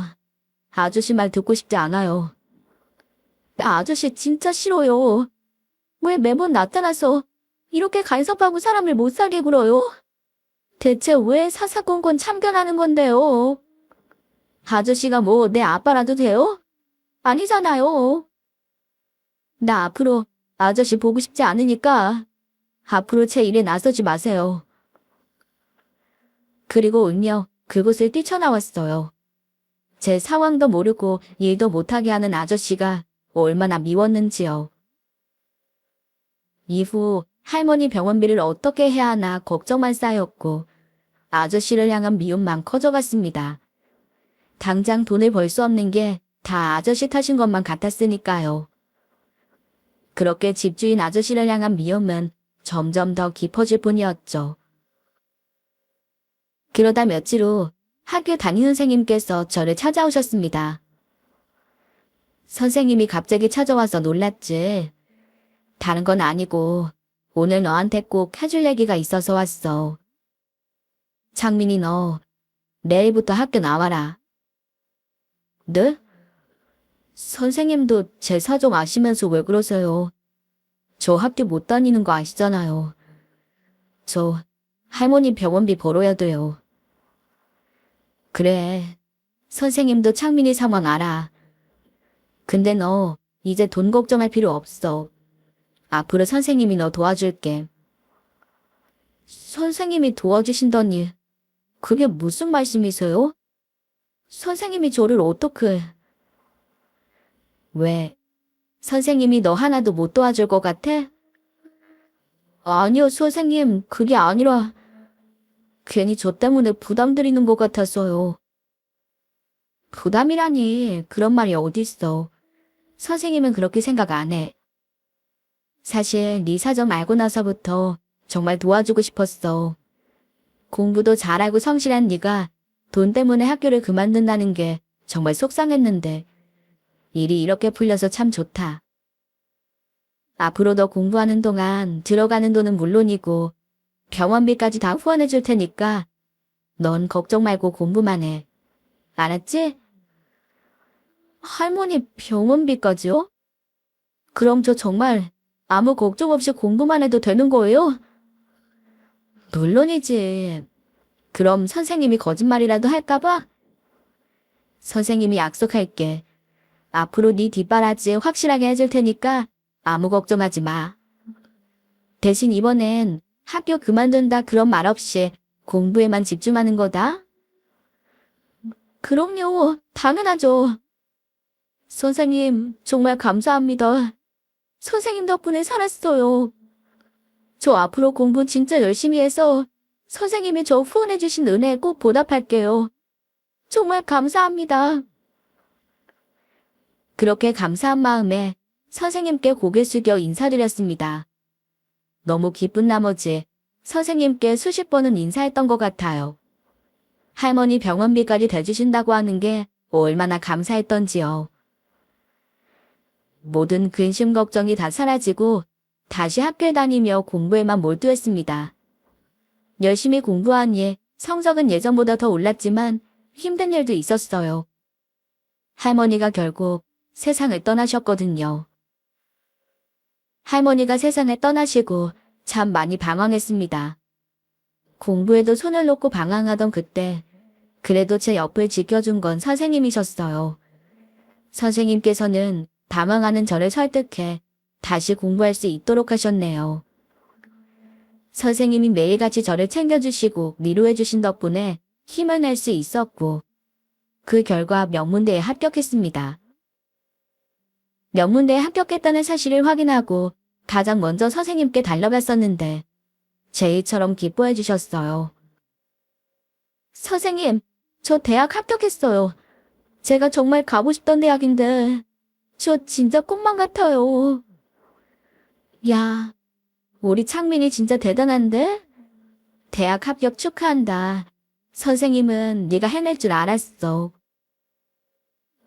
아저씨 말 듣고 싶지 않아요. 나 아저씨 진짜 싫어요. 왜 매번 나타나서 이렇게 간섭하고 사람을 못 살게 굴어요? 대체 왜 사사건건 참견하는 건데요? 아저씨가 뭐 내 아빠라도 돼요? 아니잖아요. 나 앞으로 아저씨 보고 싶지 않으니까 앞으로 제 일에 나서지 마세요. 그리고 울며 그곳을 뛰쳐나왔어요. 제 상황도 모르고 일도 못하게 하는 아저씨가 얼마나 미웠는지요. 이후 할머니 병원비를 어떻게 해야 하나 걱정만 쌓였고 아저씨를 향한 미움만 커져갔습니다. 당장 돈을 벌 수 없는 게 다 아저씨 탓인 것만 같았으니까요. 그렇게 집주인 아저씨를 향한 미움은 점점 더 깊어질 뿐이었죠. 그러다 며칠 후 학교 담임 선생님께서 저를 찾아오셨습니다. 선생님이 갑자기 찾아와서 놀랐지. 다른 건 아니고 오늘 너한테 꼭 해줄 얘기가 있어서 왔어. 창민이 너 내일부터 학교 나와라. 네? 선생님도 제 사정 아시면서 왜 그러세요? 저 학교 못 다니는 거 아시잖아요. 저 할머니 병원비 벌어야 돼요. 그래. 선생님도 창민이 상황 알아. 근데 너 이제 돈 걱정할 필요 없어. 앞으로 선생님이 너 도와줄게. 선생님이 도와주신다니 그게 무슨 말씀이세요? 선생님이 저를 어떻게... 왜? 선생님이 너 하나도 못 도와줄 것 같아? 아니요, 선생님. 그게 아니라 괜히 저 때문에 부담 드리는 것 같아서요. 부담이라니 그런 말이 어딨어. 선생님은 그렇게 생각 안 해. 사실 네 사정 알고 나서부터 정말 도와주고 싶었어. 공부도 잘하고 성실한 네가 돈 때문에 학교를 그만둔다는 게 정말 속상했는데 일이 이렇게 풀려서 참 좋다. 앞으로 너 공부하는 동안 들어가는 돈은 물론이고 병원비까지 다 후원해 줄 테니까 넌 걱정 말고 공부만 해. 알았지? 할머니 병원비까지요? 그럼 저 정말 아무 걱정 없이 공부만 해도 되는 거예요? 물론이지. 그럼 선생님이 거짓말이라도 할까봐? 선생님이 약속할게. 앞으로 네 뒷바라지 확실하게 해줄 테니까 아무 걱정하지 마. 대신 이번엔 학교 그만둔다 그런 말 없이 공부에만 집중하는 거다. 그럼요. 당연하죠. 선생님, 정말 감사합니다. 선생님 덕분에 살았어요. 저 앞으로 공부 진짜 열심히 해서 선생님이 저 후원해주신 은혜에 꼭 보답할게요. 정말 감사합니다. 그렇게 감사한 마음에 선생님께 고개 숙여 인사드렸습니다. 너무 기쁜 나머지 선생님께 수십 번은 인사했던 것 같아요. 할머니 병원비까지 대주신다고 하는 게 얼마나 감사했던지요. 모든 근심 걱정이 다 사라지고 다시 학교에 다니며 공부에만 몰두했습니다. 열심히 공부하니 성적은 예전보다 더 올랐지만 힘든 일도 있었어요. 할머니가 결국 세상을 떠나셨거든요. 할머니가 세상을 떠나시고 참 많이 방황했습니다. 공부에도 손을 놓고 방황하던 그때 그래도 제 옆을 지켜준 건 선생님이셨어요. 선생님께서는 방황하는 저를 설득해 다시 공부할 수 있도록 하셨네요. 선생님이 매일같이 저를 챙겨주시고 위로해주신 덕분에 힘을 낼 수 있었고 그 결과 명문대에 합격했습니다. 명문대에 합격했다는 사실을 확인하고 가장 먼저 선생님께 달려갔었는데 제 일처럼 기뻐해 주셨어요. 선생님, 저 대학 합격했어요. 제가 정말 가고 싶던 대학인데 저 진짜 꿈만 같아요. 야, 우리 창민이 진짜 대단한데? 대학 합격 축하한다. 선생님은 네가 해낼 줄 알았어.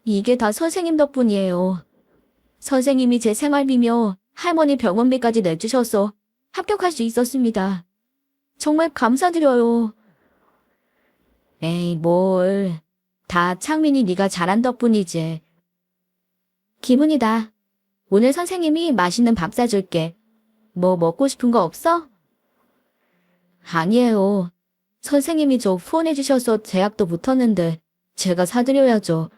이게 다 선생님 덕분이에요. 선생님이 제 생활비며 할머니 병원비까지 내주셔서 합격할 수 있었습니다. 정말 감사드려요. 에이, 뭘. 다 창민이 네가 잘한 덕분이지. 기분이다. 오늘 선생님이 맛있는 밥 사줄게. 뭐 먹고 싶은 거 없어? 아니에요. 선생님이 저 후원해주셔서 대학도 붙었는데 제가 사드려야죠.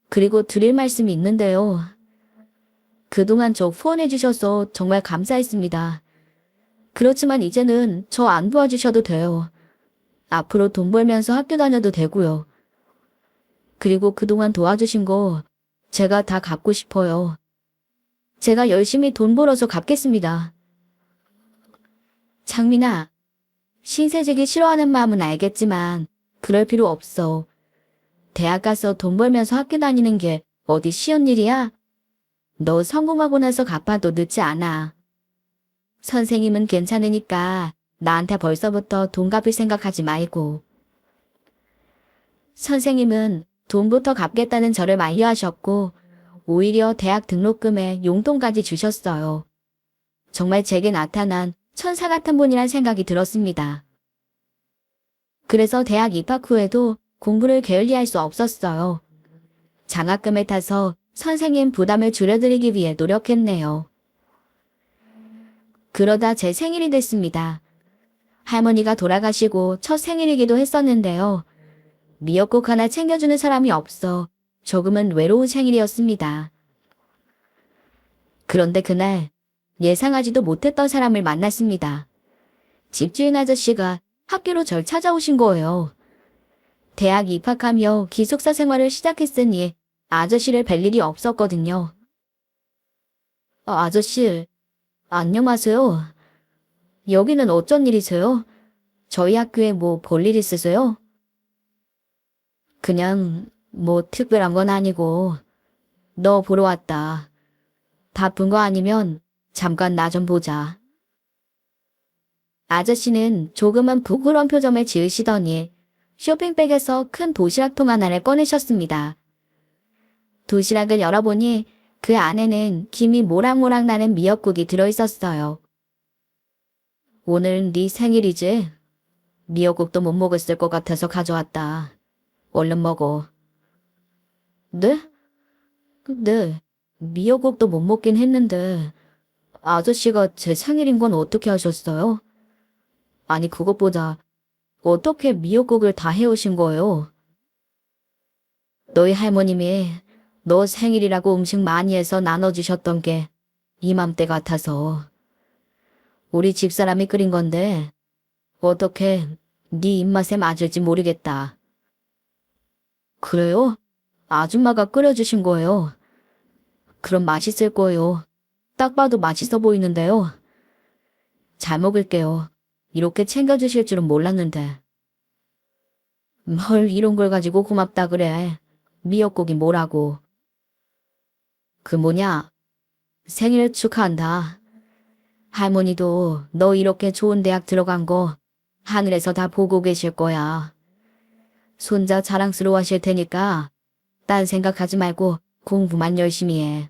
그리고 드릴 말씀이 있는데요. 그동안 저 후원해주셔서 정말 감사했습니다. 그렇지만 이제는 저 안 도와주셔도 돼요. 앞으로 돈 벌면서 학교 다녀도 되고요. 그리고 그동안 도와주신 거 제가 다 갚고 싶어요. 제가 열심히 돈 벌어서 갚겠습니다. 창민아, 신세지기 싫어하는 마음은 알겠지만 그럴 필요 없어. 대학 가서 돈 벌면서 학교 다니는 게 어디 쉬운 일이야? 너 성공하고 나서 갚아도 늦지 않아. 선생님은 괜찮으니까 나한테 벌써부터 돈 갚을 생각하지 말고. 선생님은 돈부터 갚겠다는 저를 만류하셨고 오히려 대학 등록금에 용돈까지 주셨어요. 정말 제게 나타난 천사 같은 분이란 생각이 들었습니다. 그래서 대학 입학 후에도 공부를 게을리할 수 없었어요. 장학금을 타서 선생님 부담을 줄여드리기 위해 노력했네요. 그러다 제 생일이 됐습니다. 할머니가 돌아가시고 첫 생일이기도 했었는데요. 미역국 하나 챙겨주는 사람이 없어 조금은 외로운 생일이었습니다. 그런데 그날 예상하지도 못했던 사람을 만났습니다. 집주인 아저씨가 학교로 절 찾아오신 거예요. 대학 입학하며 기숙사 생활을 시작했으니 아저씨를 뵐 일이 없었거든요. 아저씨, 안녕하세요. 여기는 어쩐 일이세요? 저희 학교에 뭐 볼 일 있으세요? 그냥 뭐 특별한 건 아니고 너 보러 왔다. 바쁜 거 아니면 잠깐 나 좀 보자. 아저씨는 조금은 부끄러운 표정을 지으시더니 쇼핑백에서 큰 도시락통 하나를 꺼내셨습니다. 도시락을 열어보니 그 안에는 김이 모락모락 나는 미역국이 들어있었어요. 오늘은 네 생일이지? 미역국도 못 먹었을 것 같아서 가져왔다. 얼른 먹어. 네? 네, 미역국도 못 먹긴 했는데 아저씨가 제 생일인 건 어떻게 하셨어요? 아니 그것보다 어떻게 미역국을 다 해오신 거예요? 너희 할머님이 너 생일이라고 음식 많이 해서 나눠주셨던 게 이맘때 같아서 우리 집사람이 끓인 건데 어떻게 네 입맛에 맞을지 모르겠다. 그래요? 아줌마가 끓여주신 거예요. 그럼 맛있을 거예요. 딱 봐도 맛있어 보이는데요. 잘 먹을게요. 이렇게 챙겨주실 줄은 몰랐는데. 뭘 이런 걸 가지고 고맙다 그래. 미역국이 뭐라고. 그 뭐냐? 생일 축하한다. 할머니도 너 이렇게 좋은 대학 들어간 거 하늘에서 다 보고 계실 거야. 손자 자랑스러워 하실 테니까 딴 생각하지 말고 공부만 열심히 해.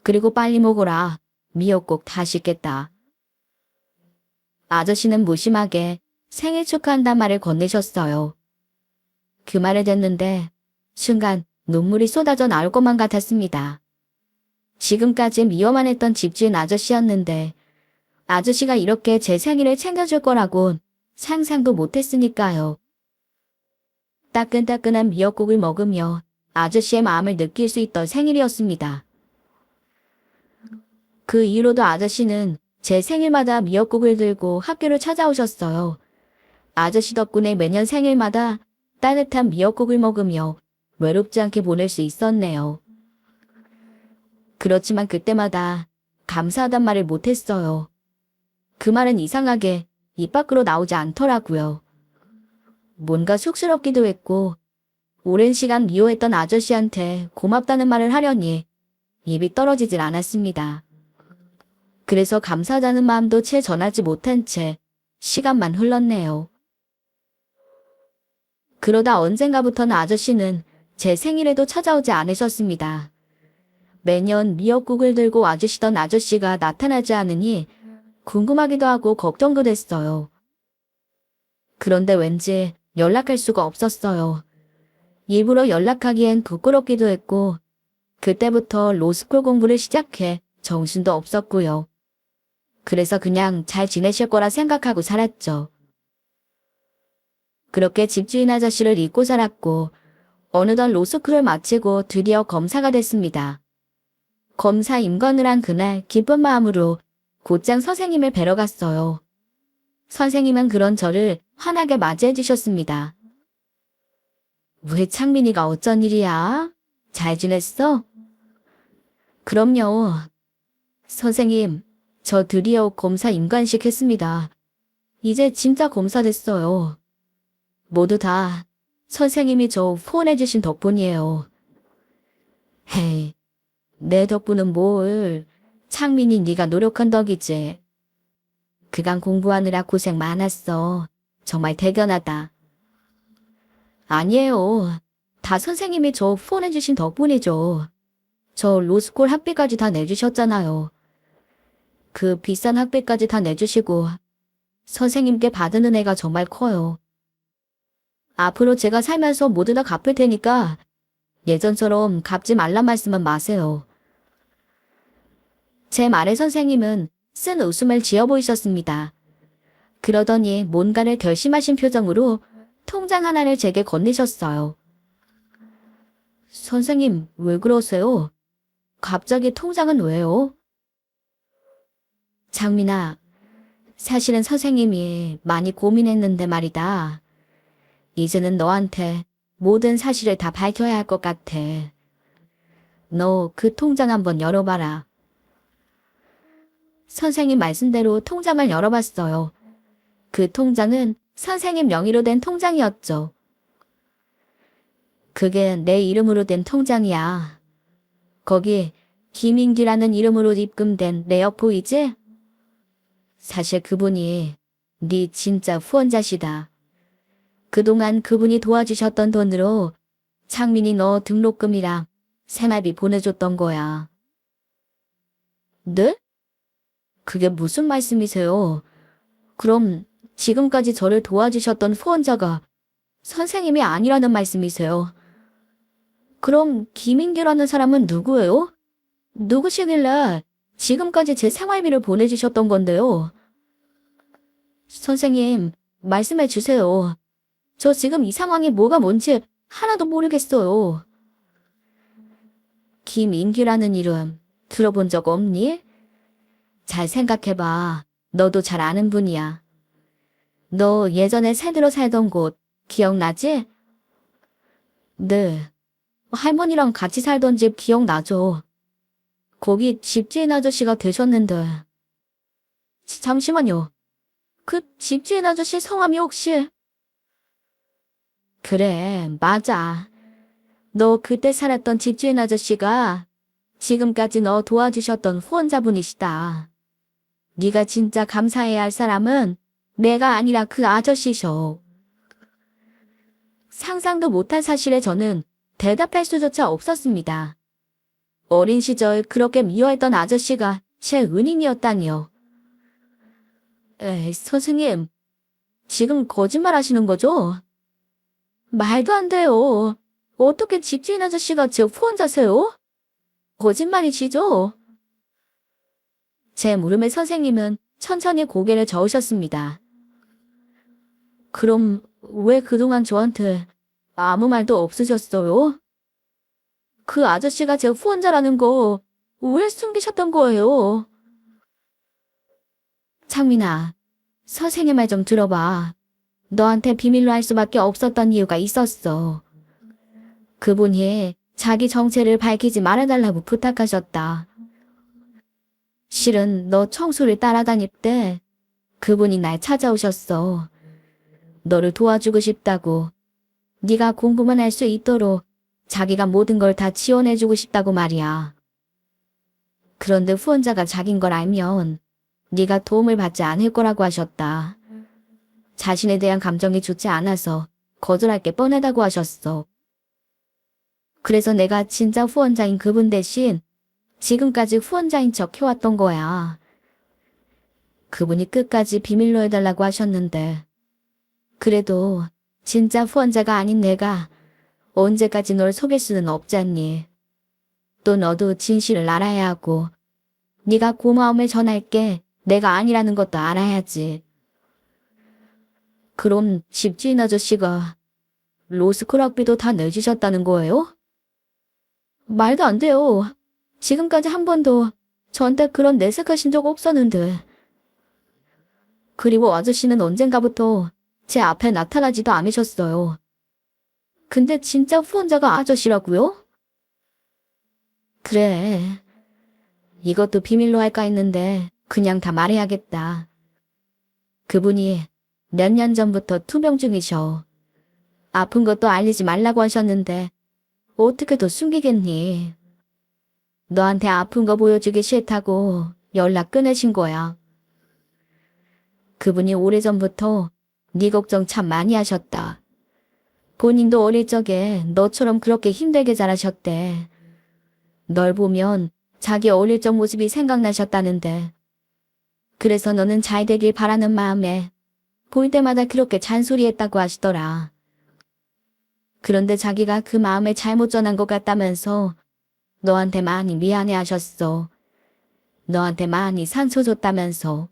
그리고 빨리 먹어라. 미역국 다 식겠다. 아저씨는 무심하게 생일 축하한단 말을 건네셨어요. 그 말을 듣는데 순간 눈물이 쏟아져 나올 것만 같았습니다. 지금까지 미워만 했던 집주인 아저씨였는데 아저씨가 이렇게 제 생일을 챙겨줄 거라고 상상도 못했으니까요. 따끈따끈한 미역국을 먹으며 아저씨의 마음을 느낄 수 있던 생일이었습니다. 그 이후로도 아저씨는 제 생일마다 미역국을 들고 학교를 찾아오셨어요. 아저씨 덕분에 매년 생일마다 따뜻한 미역국을 먹으며 외롭지 않게 보낼 수 있었네요. 그렇지만 그때마다 감사하단 말을 못했어요. 그 말은 이상하게 입 밖으로 나오지 않더라고요. 뭔가 쑥스럽기도 했고 오랜 시간 미워했던 아저씨한테 고맙다는 말을 하려니 입이 떨어지질 않았습니다. 그래서 감사하다는 마음도 채 전하지 못한 채 시간만 흘렀네요. 그러다 언젠가부터는 아저씨는 제 생일에도 찾아오지 않으셨습니다. 매년 미역국을 들고 와주시던 아저씨가 나타나지 않으니 궁금하기도 하고 걱정도 됐어요. 그런데 왠지 연락할 수가 없었어요. 일부러 연락하기엔 부끄럽기도 했고 그때부터 로스쿨 공부를 시작해 정신도 없었고요. 그래서 그냥 잘 지내실 거라 생각하고 살았죠. 그렇게 집주인 아저씨를 잊고 살았고 어느덧 로스쿨을 마치고 드디어 검사가 됐습니다. 검사 임관을 한 그날 기쁜 마음으로 곧장 선생님을 뵈러 갔어요. 선생님은 그런 저를 환하게 맞이해 주셨습니다. 왜 창민이가 어쩐 일이야? 잘 지냈어? 그럼요. 선생님, 저 드디어 검사 임관식 했습니다. 이제 진짜 검사 됐어요. 모두 다 선생님이 저 후원해주신 덕분이에요. 헤이, 내 덕분은 뭘. 창민이 네가 노력한 덕이지. 그간 공부하느라 고생 많았어. 정말 대견하다. 아니에요. 다 선생님이 저 후원해주신 덕분이죠. 저 로스쿨 학비까지 다 내주셨잖아요. 그 비싼 학비까지 다 내주시고 선생님께 받은 은혜가 정말 커요. 앞으로 제가 살면서 모두 다 갚을 테니까 예전처럼 갚지 말란 말씀은 마세요. 제 말에 선생님은 쓴 웃음을 지어 보이셨습니다. 그러더니 뭔가를 결심하신 표정으로 통장 하나를 제게 건네셨어요. 선생님, 왜 그러세요? 갑자기 통장은 왜요? 장민아, 사실은 선생님이 많이 고민했는데 말이다. 이제는 너한테 모든 사실을 다 밝혀야 할 것 같아. 너 그 통장 한번 열어봐라. 선생님 말씀대로 통장을 열어봤어요. 그 통장은 선생님 명의로 된 통장이었죠. 그게 내 이름으로 된 통장이야. 거기 김인규라는 이름으로 입금된 레어포이지? 사실 그분이 네 진짜 후원자시다. 그동안 그분이 도와주셨던 돈으로 창민이 너 등록금이랑 생활비 보내줬던 거야. 네? 그게 무슨 말씀이세요? 그럼 지금까지 저를 도와주셨던 후원자가 선생님이 아니라는 말씀이세요? 그럼 김인규라는 사람은 누구예요? 누구시길래 지금까지 제 생활비를 보내주셨던 건데요? 선생님, 말씀해 주세요. 저 지금 이 상황이 뭐가 뭔지 하나도 모르겠어요. 김인규라는 이름 들어본 적 없니? 잘 생각해봐. 너도 잘 아는 분이야. 너 예전에 새들어 살던 곳 기억나지? 네. 할머니랑 같이 살던 집 기억나죠? 거기 집주인 아저씨가 되셨는데. 잠시만요. 그 집주인 아저씨 성함이 혹시? 그래, 맞아. 너 그때 살았던 집주인 아저씨가 지금까지 너 도와주셨던 후원자분이시다. 네가 진짜 감사해야 할 사람은 내가 아니라 그 아저씨셔. 상상도 못한 사실에 저는 대답할 수조차 없었습니다. 어린 시절 그렇게 미워했던 아저씨가 제 은인이었다니요. 에이, 선생님, 지금 거짓말 하시는 거죠? 말도 안 돼요. 어떻게 집주인 아저씨가 제 후원자세요? 거짓말이시죠? 제 물음에 선생님은 천천히 고개를 저으셨습니다. 그럼 왜 그동안 저한테 아무 말도 없으셨어요? 그 아저씨가 제 후원자라는 거 왜 숨기셨던 거예요? 창민아, 선생님 말 좀 들어봐. 너한테 비밀로 할 수밖에 없었던 이유가 있었어. 그분이 자기 정체를 밝히지 말아달라고 부탁하셨다. 실은 너 청소를 따라다닐 때 그분이 날 찾아오셨어. 너를 도와주고 싶다고. 네가 공부만 할 수 있도록 자기가 모든 걸 다 지원해주고 싶다고 말이야. 그런데 후원자가 자긴 걸 알면 네가 도움을 받지 않을 거라고 하셨다. 자신에 대한 감정이 좋지 않아서 거절할 게 뻔하다고 하셨어. 그래서 내가 진짜 후원자인 그분 대신 지금까지 후원자인 척 해왔던 거야. 그분이 끝까지 비밀로 해달라고 하셨는데 그래도 진짜 후원자가 아닌 내가 언제까지 널 속일 수는 없잖니. 또 너도 진실을 알아야 하고 네가 고마움을 전할게 내가 아니라는 것도 알아야지. 그럼 집주인 아저씨가 로스쿨 학비도 다 내주셨다는 거예요? 말도 안 돼요. 지금까지 한 번도 저한테 그런 내색하신 적 없었는데. 그리고 아저씨는 언젠가부터 제 앞에 나타나지도 않으셨어요. 근데 진짜 후원자가 아저씨라고요? 그래. 이것도 비밀로 할까 했는데 그냥 다 말해야겠다. 그분이 몇 년 전부터 투병 중이셔. 아픈 것도 알리지 말라고 하셨는데 어떻게 더 숨기겠니? 너한테 아픈 거 보여주기 싫다고 연락 끊으신 거야. 그분이 오래전부터 네 걱정 참 많이 하셨다. 본인도 어릴 적에 너처럼 그렇게 힘들게 자라셨대. 널 보면 자기 어릴 적 모습이 생각나셨다는데. 그래서 너는 잘 되길 바라는 마음에 볼 때마다 그렇게 잔소리했다고 하시더라. 그런데 자기가 그 마음을 잘못 전한 것 같다면서 너한테 많이 미안해 하셨어. 너한테 많이 상처 줬다면서.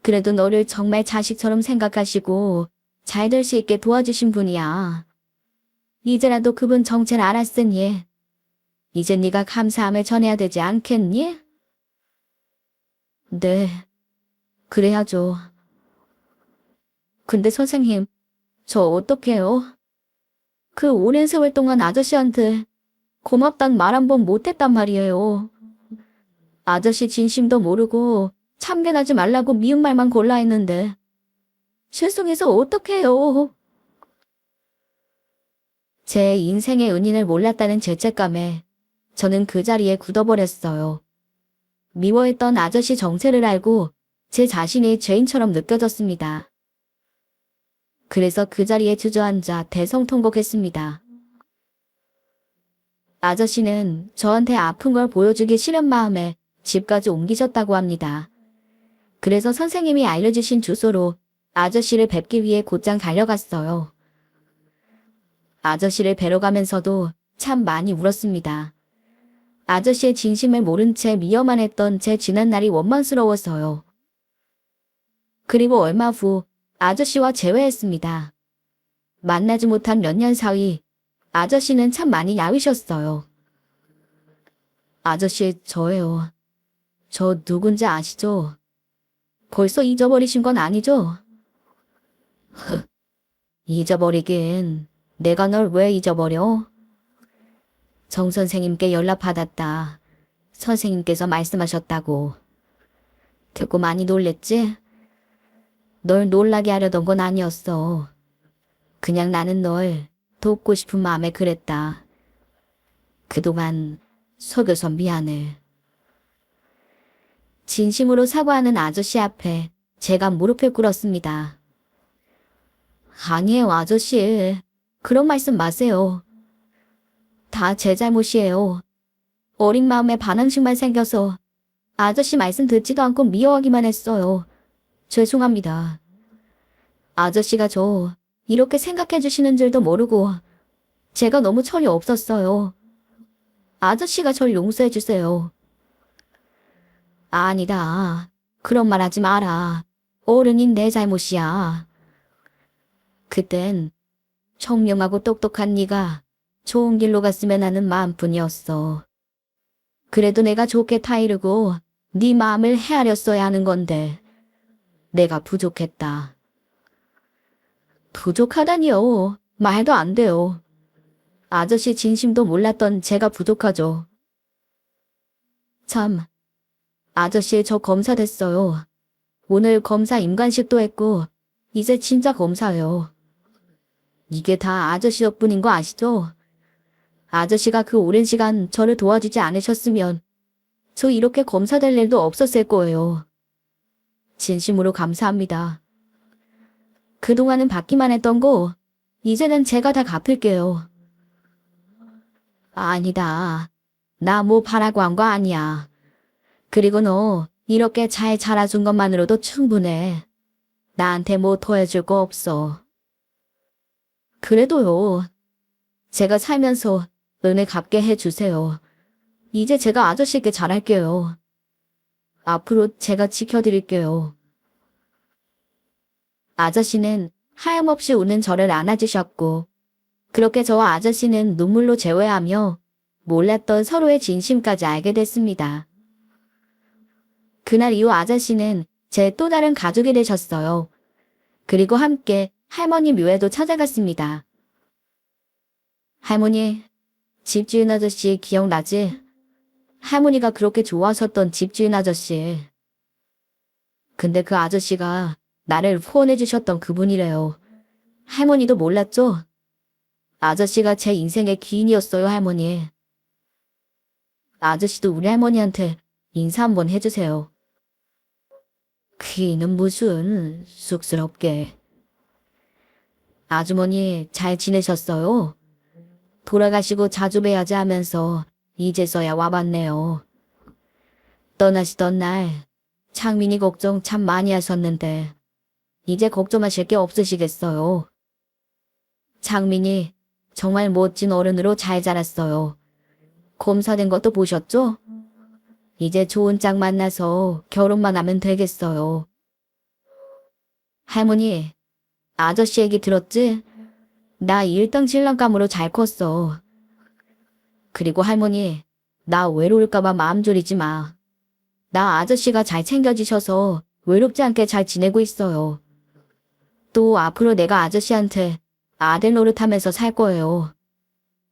그래도 너를 정말 자식처럼 생각하시고 잘 될 수 있게 도와주신 분이야. 이제라도 그분 정체를 알았으니 이제 네가 감사함을 전해야 되지 않겠니? 네, 그래야죠. 근데 선생님, 저 어떡해요? 그 오랜 세월 동안 아저씨한테 고맙단 말 한 번 못했단 말이에요. 아저씨 진심도 모르고 참견하지 말라고 미운 말만 골라 했는데 죄송해서 어떡해요. 제 인생의 은인을 몰랐다는 죄책감에 저는 그 자리에 굳어버렸어요. 미워했던 아저씨 정체를 알고 제 자신이 죄인처럼 느껴졌습니다. 그래서 그 자리에 주저앉아 대성통곡했습니다. 아저씨는 저한테 아픈 걸 보여주기 싫은 마음에 집까지 옮기셨다고 합니다. 그래서 선생님이 알려주신 주소로 아저씨를 뵙기 위해 곧장 달려갔어요. 아저씨를 뵈러 가면서도 참 많이 울었습니다. 아저씨의 진심을 모른 채 미워만 했던 제 지난날이 원망스러워서요. 그리고 얼마 후 아저씨와 재회했습니다. 만나지 못한 몇 년 사이 아저씨는 참 많이 야위셨어요. 아저씨, 저예요. 저 누군지 아시죠? 벌써 잊어버리신 건 아니죠? 잊어버리긴 내가 널 왜 잊어버려? 정 선생님께 연락받았다. 선생님께서 말씀하셨다고. 듣고 많이 놀랬지? 널 놀라게 하려던 건 아니었어. 그냥 나는 널 돕고 싶은 마음에 그랬다. 그동안 속여서 미안해. 진심으로 사과하는 아저씨 앞에 제가 무릎을 꿇었습니다. 아니에요, 아저씨. 그런 말씀 마세요. 다 제 잘못이에요. 어린 마음에 반항심만 생겨서 아저씨 말씀 듣지도 않고 미워하기만 했어요. 죄송합니다. 아저씨가 저 이렇게 생각해 주시는 줄도 모르고 제가 너무 철이 없었어요. 아저씨가 절 용서해 주세요. 아니다. 그런 말 하지 마라. 어른인 내 잘못이야. 그땐 청명하고 똑똑한 네가 좋은 길로 갔으면 하는 마음뿐이었어. 그래도 내가 좋게 타이르고 네 마음을 헤아렸어야 하는 건데 내가 부족했다. 부족하다니요. 말도 안 돼요. 아저씨 진심도 몰랐던 제가 부족하죠. 참, 아저씨 저 검사 됐어요. 오늘 검사 임관식도 했고 이제 진짜 검사예요. 이게 다 아저씨 덕분인 거 아시죠? 아저씨가 그 오랜 시간 저를 도와주지 않으셨으면 저 이렇게 검사 될 일도 없었을 거예요. 진심으로 감사합니다. 그동안은 받기만 했던 거 이제는 제가 다 갚을게요. 아니다. 나 뭐 바라고 한 거 아니야. 그리고 너 이렇게 잘 자라준 것만으로도 충분해. 나한테 뭐 더 해줄 거 없어. 그래도요. 제가 살면서 은혜 갚게 해주세요. 이제 제가 아저씨께 잘할게요. 앞으로 제가 지켜드릴게요. 아저씨는 하염없이 우는 저를 안아주셨고 그렇게 저와 아저씨는 눈물로 재회하며 몰랐던 서로의 진심까지 알게 됐습니다. 그날 이후 아저씨는 제 또 다른 가족이 되셨어요. 그리고 함께 할머니 묘에도 찾아갔습니다. 할머니, 집주인 아저씨 기억나지? 할머니가 그렇게 좋아하셨던 집주인 아저씨. 근데 그 아저씨가 나를 후원해 주셨던 그분이래요. 할머니도 몰랐죠? 아저씨가 제 인생의 기인이었어요, 할머니. 아저씨도 우리 할머니한테 인사 한번 해주세요. 기인은 무슨 쑥스럽게. 아주머니 잘 지내셨어요? 돌아가시고 자주 뵈야지 하면서 이제서야 와봤네요. 떠나시던 날 창민이 걱정 참 많이 하셨는데 이제 걱정하실 게 없으시겠어요. 창민이 정말 멋진 어른으로 잘 자랐어요. 검사된 것도 보셨죠? 이제 좋은 짝 만나서 결혼만 하면 되겠어요. 할머니, 아저씨 얘기 들었지? 나 일등 신랑감으로 잘 컸어. 그리고 할머니, 나 외로울까봐 마음 졸이지 마. 나 아저씨가 잘 챙겨주셔서 외롭지 않게 잘 지내고 있어요. 또 앞으로 내가 아저씨한테 아들 노릇하면서 살 거예요.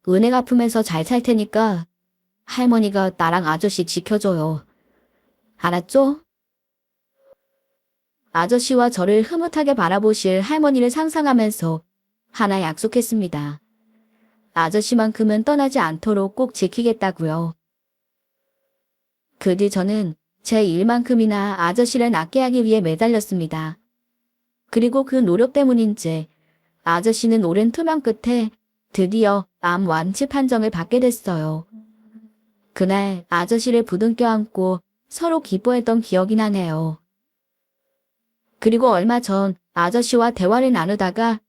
은혜 갚으면서 잘 살 테니까 할머니가 나랑 아저씨 지켜줘요. 알았죠? 아저씨와 저를 흐뭇하게 바라보실 할머니를 상상하면서 하나 약속했습니다. 아저씨만큼은 떠나지 않도록 꼭 지키겠다고요. 그 뒤 저는 제 일만큼이나 아저씨를 낫게 하기 위해 매달렸습니다. 그리고 그 노력 때문인지 아저씨는 오랜 투명 끝에 드디어 암 완치 판정을 받게 됐어요. 그날 아저씨를 부둥켜 안고 서로 기뻐했던 기억이 나네요. 그리고 얼마 전 아저씨와 대화를 나누다가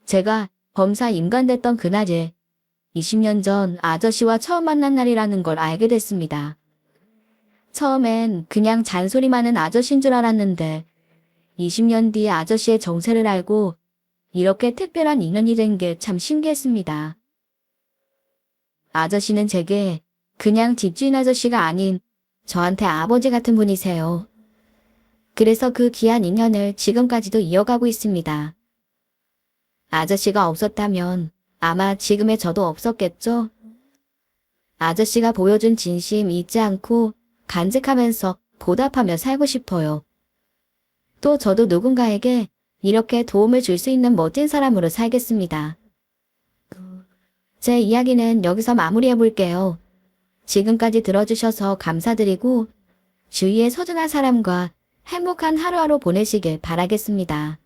제가 검사 임관됐던 그날이 20년 전 아저씨와 처음 만난 날이라는 걸 알게 됐습니다. 처음엔 그냥 잔소리 많은 아저씨인 줄 알았는데 20년 뒤에 아저씨의 정체를 알고 이렇게 특별한 인연이 된 게 참 신기했습니다. 아저씨는 제게 그냥 집주인 아저씨가 아닌 저한테 아버지 같은 분이세요. 그래서 그 귀한 인연을 지금까지도 이어가고 있습니다. 아저씨가 없었다면 아마 지금의 저도 없었겠죠? 아저씨가 보여준 진심 잊지 않고 간직하면서 보답하며 살고 싶어요. 또 저도 누군가에게 이렇게 도움을 줄 수 있는 멋진 사람으로 살겠습니다. 제 이야기는 여기서 마무리해 볼게요. 지금까지 들어주셔서 감사드리고 주위의 소중한 사람과 행복한 하루하루 보내시길 바라겠습니다.